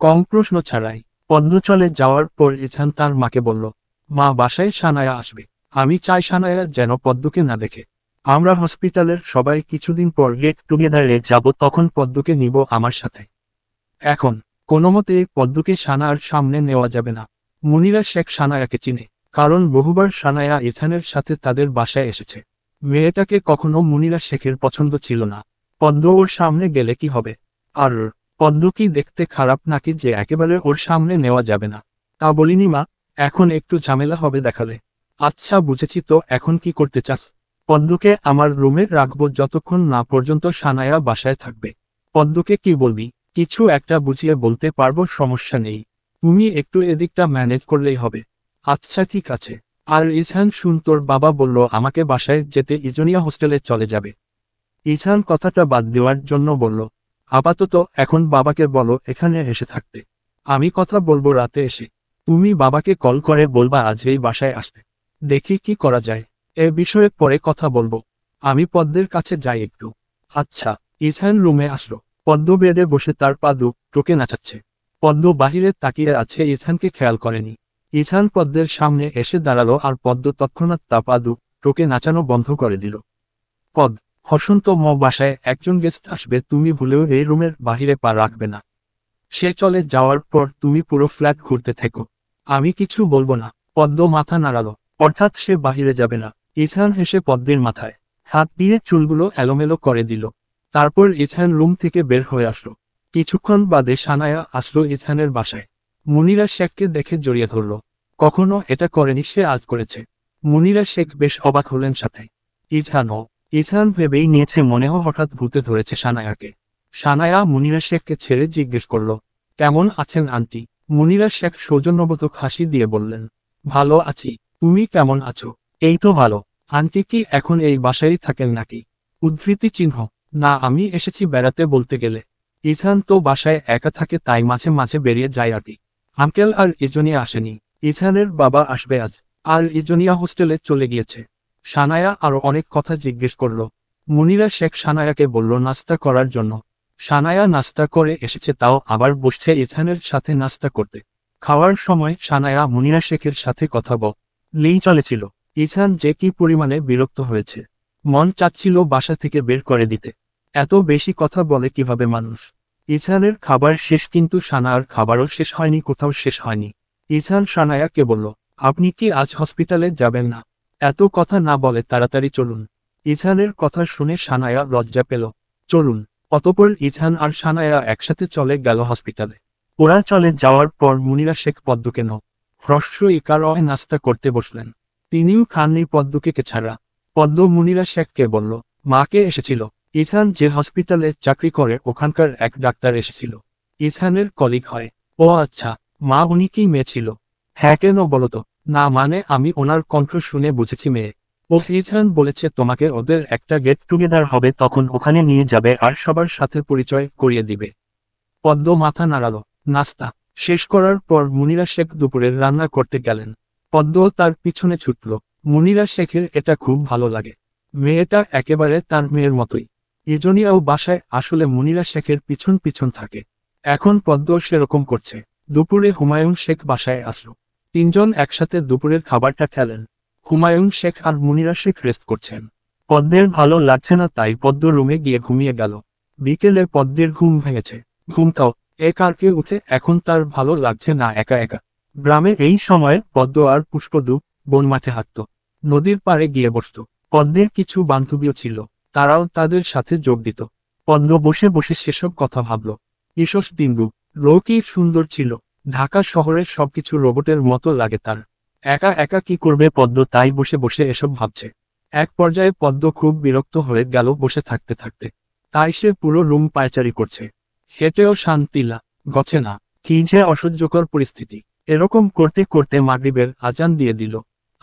কম প্রশ্ন ছাড়াই। পদ্ম চলে যাওয়ার পর ইছান তার মাকে বলল, মা, বাসায় সানায়া আসবে। আমি চাই সানায়া যেন পদ্মকে না দেখে। আমরা হসপিটালের সবাই কিছুদিন পর গেট টুগেদারে যাব, তখন পদ্মকে নিব আমার সাথে। এখন কোনোমতে পদ্মকে সানায়ার সামনে নেওয়া যাবে না। মুনিরা শেখ সানায়াকে চিনে, কারণ বহুবার সানায়া ইছানের সাথে তাদের বাসায় এসেছে। মেয়েটাকে কখনো মুনিরা শেখের পছন্দ ছিল না। পদ্ম ওর সামনে গেলে কি হবে? আর পদ্ম কি দেখতে খারাপ নাকি যে একেবারে ওর সামনে নেওয়া যাবে না? তা বলিনি মা, এখন একটু ঝামেলা হবে দেখালে। আচ্ছা বুঝেছি, তো এখন কি করতে চাস? পদ্মকে আমার রুমে রাখবো যতক্ষণ না পর্যন্ত সানায়া বাসায় থাকবে। পদ্মকে কি বলবি? কিছু একটা বুঝিয়ে বলতে পারবো, সমস্যা নেই। তুমি একটু এদিকটা ম্যানেজ করলেই হবে। আচ্ছা ঠিক আছে। আর ইছান শুন, তোর বাবা বলল আমাকে বাসায় যেতে ইজনিয়া হোস্টেলে চলে যাবে। ইছান কথাটা বাদ দেওয়ার জন্য বলল, আপাতত এখন বাবাকে বলো এখানে এসে থাকতে। আমি কথা বলবো রাতে এসে। তুমি বাবাকে কল করে বলবা আজ এই বাসায় আসতে। দেখি কি করা যায়। এ বিষয়ে পরে কথা বলবো। আমি পদ্মের কাছে যাই একটু। আচ্ছা। ইছান রুমে আসলো। পদ্ম বেডে বসে তার পা দুটোকে নাচাচ্ছে। পদ্ম বাহিরে তাকিয়ে আছে, ইছানকে খেয়াল করেনি। ইছান পদ্মের সামনে এসে দাঁড়ালো আর পদ্ম তৎক্ষণাৎ তা পা দুটোকে নাচানো বন্ধ করে দিল। পদ, হসন্ত বাসায় একজন গেস্ট আসবে, তুমি ভুলেও এই রুমের বাহিরে পা রাখবে না। সে চলে যাওয়ার পর তুমি পুরো ফ্ল্যাট ঘুরতে থেকো। আমি কিছু বলবো না। পদ্ম মাথা নাড়ালো, অর্থাৎ সে বাহিরে যাবে না। ইছান হেসে পদ্মের মাথায় হাত দিয়ে চুলগুলো এলোমেলো করে দিল। তারপর ইছান রুম থেকে বের হয়ে আসলো। কিছুক্ষণ বাদে সানায়া আসলো ইছানের বাসায়। মুনিরা শেখকে দেখে জড়িয়ে ধরল। কখনো এটা করেনি, সে আজ করেছে। মুনিরা শেখ বেশ অবাক হলেন সাথে। ইছানও। ইছান ভেবেই নিয়েছে মনেও হঠাৎ ভূতে ধরেছে সানায়াকে। সানায়া মুনিরা শেখকে ছেড়ে জিজ্ঞেস করল, কেমন আছেন আন্টি? মুনিরা শেখ সৌজন্যবোধক হাসি দিয়ে বললেন, ভালো আছি। তুমি কেমন আছো? এই তো ভালো। আন্টি কি এখন এই বাসায় থাকেন নাকি? উদ্ধৃতি চিহ্ন। না, আমি এসেছি বেড়াতে বলতে গেলে। ইছান তো বাসায় একা থাকে, তাই মাঝে মাঝে বেরিয়ে যায় আর কি। আঙ্কেল আর ইজনিয়া আসেনি। ইছানের বাবা আসবে আজ। আর ইজনিয়া হোস্টেলে চলে গিয়েছে। সানায়া আরো অনেক কথা জিজ্ঞেস করল। মুনিরা শেখ সানায়াকে বলল নাস্তা করার জন্য। সানায়া নাস্তা করে এসেছে, তাও আবার বসছে ইথানের সাথে নাস্তা করতে। খাওয়ার সময় সানায়া মুনিরা শেখের সাথে কথা বলেই চলেছিল। ইথান যে কি পরিমাণে বিরক্ত হয়েছে। মন চাচ্ছিল বাসা থেকে বের করে দিতে। এত বেশি কথা বলে কিভাবে মানুষ? ইথানের খাবার শেষ, কিন্তু সানায়ার খাবারও শেষ হয়নি, কোথাও শেষ হয়নি। ইথান সানায়াকে বলল, আপনি কি আজ হসপিটালে যাবেন না? এত কথা না বলে তাড়াতাড়ি চলুন। ইথানের কথা শুনে সানায়া লজ্জা পেল। চলুন। অতঃপর ইথান আর সানায়া একসাথে চলে গেল হসপিটালে। ওরা চলে যাওয়ার পর মুনিরা শেখ পদ্মকে হ্রস্ব ইকারয় নাস্তা করতে বসলেন। তিনিও খাননি পদ্মকে ছাড়া। পদ্ম মুনিরা শেখকে বলল, মাকে এসেছিল। ইথান যে হসপিটালে চাকরি করে ওখানকার এক ডাক্তার এসেছিল। ইথানের কলিগ হয়। ও আচ্ছা, মা উনি কি মেয়ে ছিল? হ্যাঁ, কেন বলতো? না মানে আমি ওনার কণ্ঠ শুনে বুঝেছি মেয়ে। ও, ইথান বলেছে তোমাকে ওদের একটা গেট টুগেদার হবে, তখন ওখানে নিয়ে যাবে আর সবার সাথে পরিচয় করিয়ে দিবে। পদ্ম মাথা নাড়ালো। নাস্তা শেষ করার পর মুনিরা শেখ দুপুরের রান্না করতে গেলেন। পদ্ম তার পিছনে ছুটল। মুনিরা শেখের এটা খুব ভালো লাগে। মেয়েটা একেবারে তার মেয়ের মতোই। ইজনিয়াও বাসায় আসলে মুনিরা শেখের পিছন পিছন থাকে। এখন পদ্ম সেরকম করছে। দুপুরে হুমায়ুন শেখ বাসায় আসলো। তিনজন একসাথে দুপুরের খাবারটা খেলেন। হুমায়ুন শেখ আর মুনিরা শেখ রেস্ট করছেন। পদ্মের ভালো লাগছে না, তাই পদ্ম রুমে গিয়ে ঘুমিয়ে গেল। বিকেলে পদ্মের ঘুম ভেঙেছে। ঘুমটাও একারকে উঠে এখন তার ভালো লাগছে না একা একা। গ্রামে এই সময় পদ্ম আর পুষ্পদু বন মাঠে হাঁটত। নদীর পাড়ে গিয়ে বসত। পদ্মের কিছু বান্ধবীও ছিল, তারাও তাদের সাথে যোগ দিত। পদ্ম বসে বসে সেসব কথা ভাবল। ইসস দিনগু লোকই সুন্দর ছিল। ঢাকা শহরের সবকিছু রোবটের মতো লাগে তার। একা একা কি করবে পদ্ম, তাই বসে বসে এসব ভাবছে। এক পর্যায়ে পদ্ম খুব বিরক্ত হয়ে গেল বসে থাকতে থাকতে। তাই সে পুরো রুম পায়চারি করছে। হেঁটেও শান্তি লাগছে না। কি যে অসহ্যকর পরিস্থিতি। এরকম করতে করতে মাগরিবের আজান দিয়ে দিল।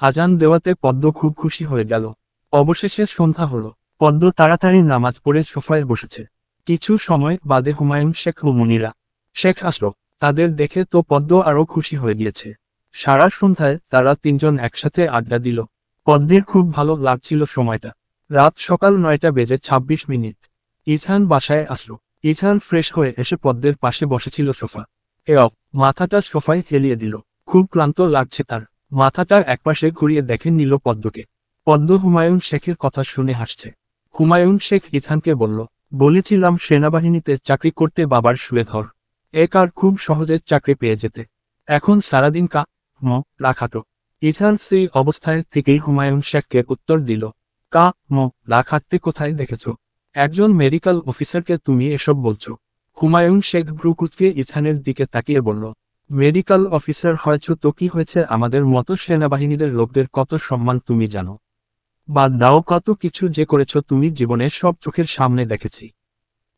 আজান দেওয়াতে পদ্ম খুব খুশি হয়ে গেল। অবশেষে সন্ধ্যা হলো। পদ্ম তাড়াতাড়ি নামাজ পড়ে সোফায় বসেছে। কিছু সময় বাদে হুমায়ুন শেখ ও মুনিরা শেখ আসলো। তাদের দেখে তো পদ্ম আরও খুশি হয়ে গিয়েছে। সারা সন্ধ্যায় তারা তিনজন একসাথে আড্ডা দিল। পদ্মের খুব ভালো লাগছিল সময়টা। রাত সকাল 9:26। ইছান বাসায় আসলো। ইছান ফ্রেশ হয়ে এসে পদ্মের পাশে বসেছিল সোফা। মাথাটা সোফায় হেলিয়ে দিল। খুব ক্লান্ত লাগছে তার। মাথাটা একপাশে ঘুরিয়ে দেখে নিল পদ্মকে। পদ্ম হুমায়ুন শেখের কথা শুনে হাসছে। হুমায়ুন শেখ ইথানকে বলল, বলেছিলাম সেনাবাহিনীতে চাকরি করতে বাবার শুয়ে ধর। আর খুব সহজে চাকরি পেয়ে যেতে। এখন সারাদিন লাখাটো। ইথান সেই অবস্থায় থেকেই হুমায়ুন শেখকে উত্তর দিল, লাখাতে কোথায় দেখেছ? একজন মেডিকেল অফিসারকে তুমি এসব বলছো? হুমায়ুন শেখ ভ্রুকুচকে ইথানের দিকে তাকিয়ে বলল, মেডিকেল অফিসার হয়েছ তো কি হয়েছে, আমাদের মতো সেনাবাহিনীদের লোকদের কত সম্মান তুমি জানো? বাদ দাও, কত কিছু যে করেছ তুমি জীবনে, সব চোখের সামনে দেখেছি।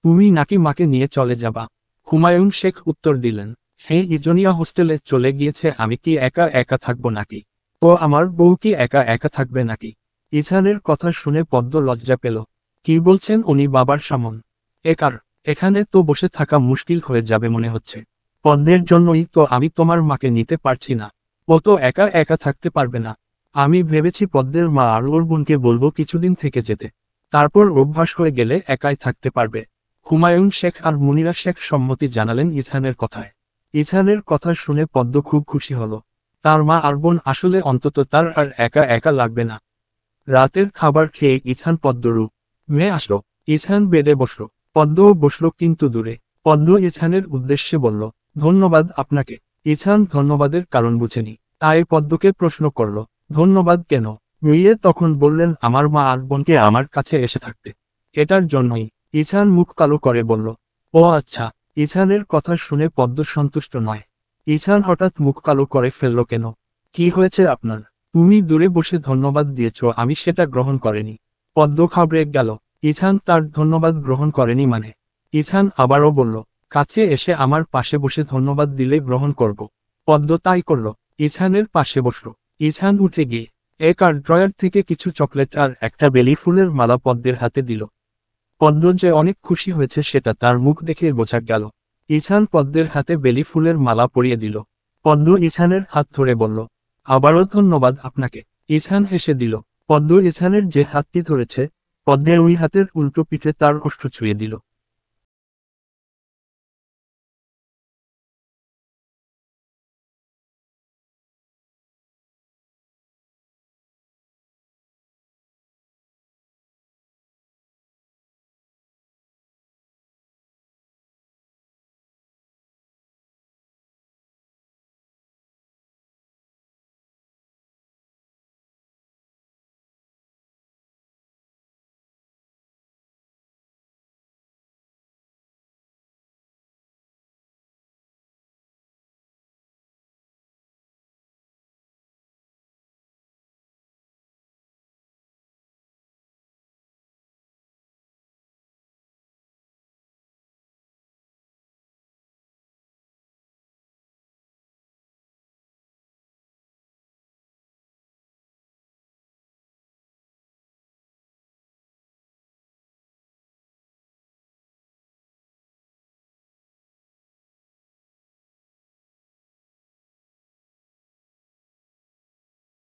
তুমি নাকি মাকে নিয়ে চলে যাবা? হুমায়ুন শেখ উত্তর দিলেন, হে, ইজনিয়া হোস্টেলে চলে গিয়েছে, আমি কি একা একা থাকবো নাকি? ও আমার বউ কি একা একা থাকবে নাকি? ইথানের কথা শুনে পদ্ম লজ্জা পেল। কি বলছেন উনি বাবার সামন? একার এখানে তো বসে থাকা মুশকিল হয়ে যাবে মনে হচ্ছে। পদ্মের জন্যই তো আমি তোমার মাকে নিতে পারছি না। ও তো একা একা থাকতে পারবে না। আমি ভেবেছি পদ্মের মা আর ওর বোনকে বলবো কিছুদিন থেকে যেতে। তারপর অভ্যাস হয়ে গেলে একাই থাকতে পারবে। হুমায়ুন শেখ আর মুনিরা শেখ সম্মতি জানালেন ইছানের কথায়। ইছানের কথা শুনে পদ্ম খুব খুশি হলো। তার মা আর বোন আসলে অন্তত তার আর একা একা লাগবে না। রাতের খাবার খেয়ে ইছান পদ্মরু মেয়ে আসলো। ইছান বেডে বসলো। পদ্মও বসলো কিন্তু দূরে। পদ্ম ইছানের উদ্দেশ্যে বলল, ধন্যবাদ আপনাকে। ইছান ধন্যবাদের কারণ বুঝেনি, তাই পদ্মকে প্রশ্ন করল, ধন্যবাদ কেন? মেয়ে তখন বললেন, আমার মা আর বোনকে আমার কাছে এসে থাকতে, এটার জন্যই। ইছান মুখ কালো করে বলল, ও আচ্ছা। ইছানের কথা শুনে পদ্ম সন্তুষ্ট নয়। ইছান হঠাৎ মুখ কালো করে ফেলল কেন? কি হয়েছে আপনার? তুমি দূরে বসে ধন্যবাদ দিয়েছ, আমি সেটা গ্রহণ করিনি। পদ্ম ঘাবড়ে গেল। ইছান তার ধন্যবাদ গ্রহণ করেনি মানে? ইছান আবারও বলল, কাছে এসে আমার পাশে বসে ধন্যবাদ দিলে গ্রহণ করব। পদ্ম তাই করল। ইছানের পাশে বসল। ইছান উঠে গিয়ে এক আর ড্রয়ার থেকে কিছু চকলেট আর একটা বেলি ফুলের মালা পদ্মের হাতে দিল। পদ্ম যে অনেক খুশি হয়েছে সেটা তার মুখ দেখে বোঝা গেল। ইছান পদ্মের হাতে বেলি ফুলের মালা পরিয়ে দিল। পদ্ম ইছানের হাত ধরে বলল, আবারও ধন্যবাদ আপনাকে। ইছান হেসে দিল। পদ্ম ইছানের যে হাতটি ধরেছে, পদ্মের ওই হাতের উল্টো পিঠে তার ওষ্ঠ ছুঁয়ে দিল।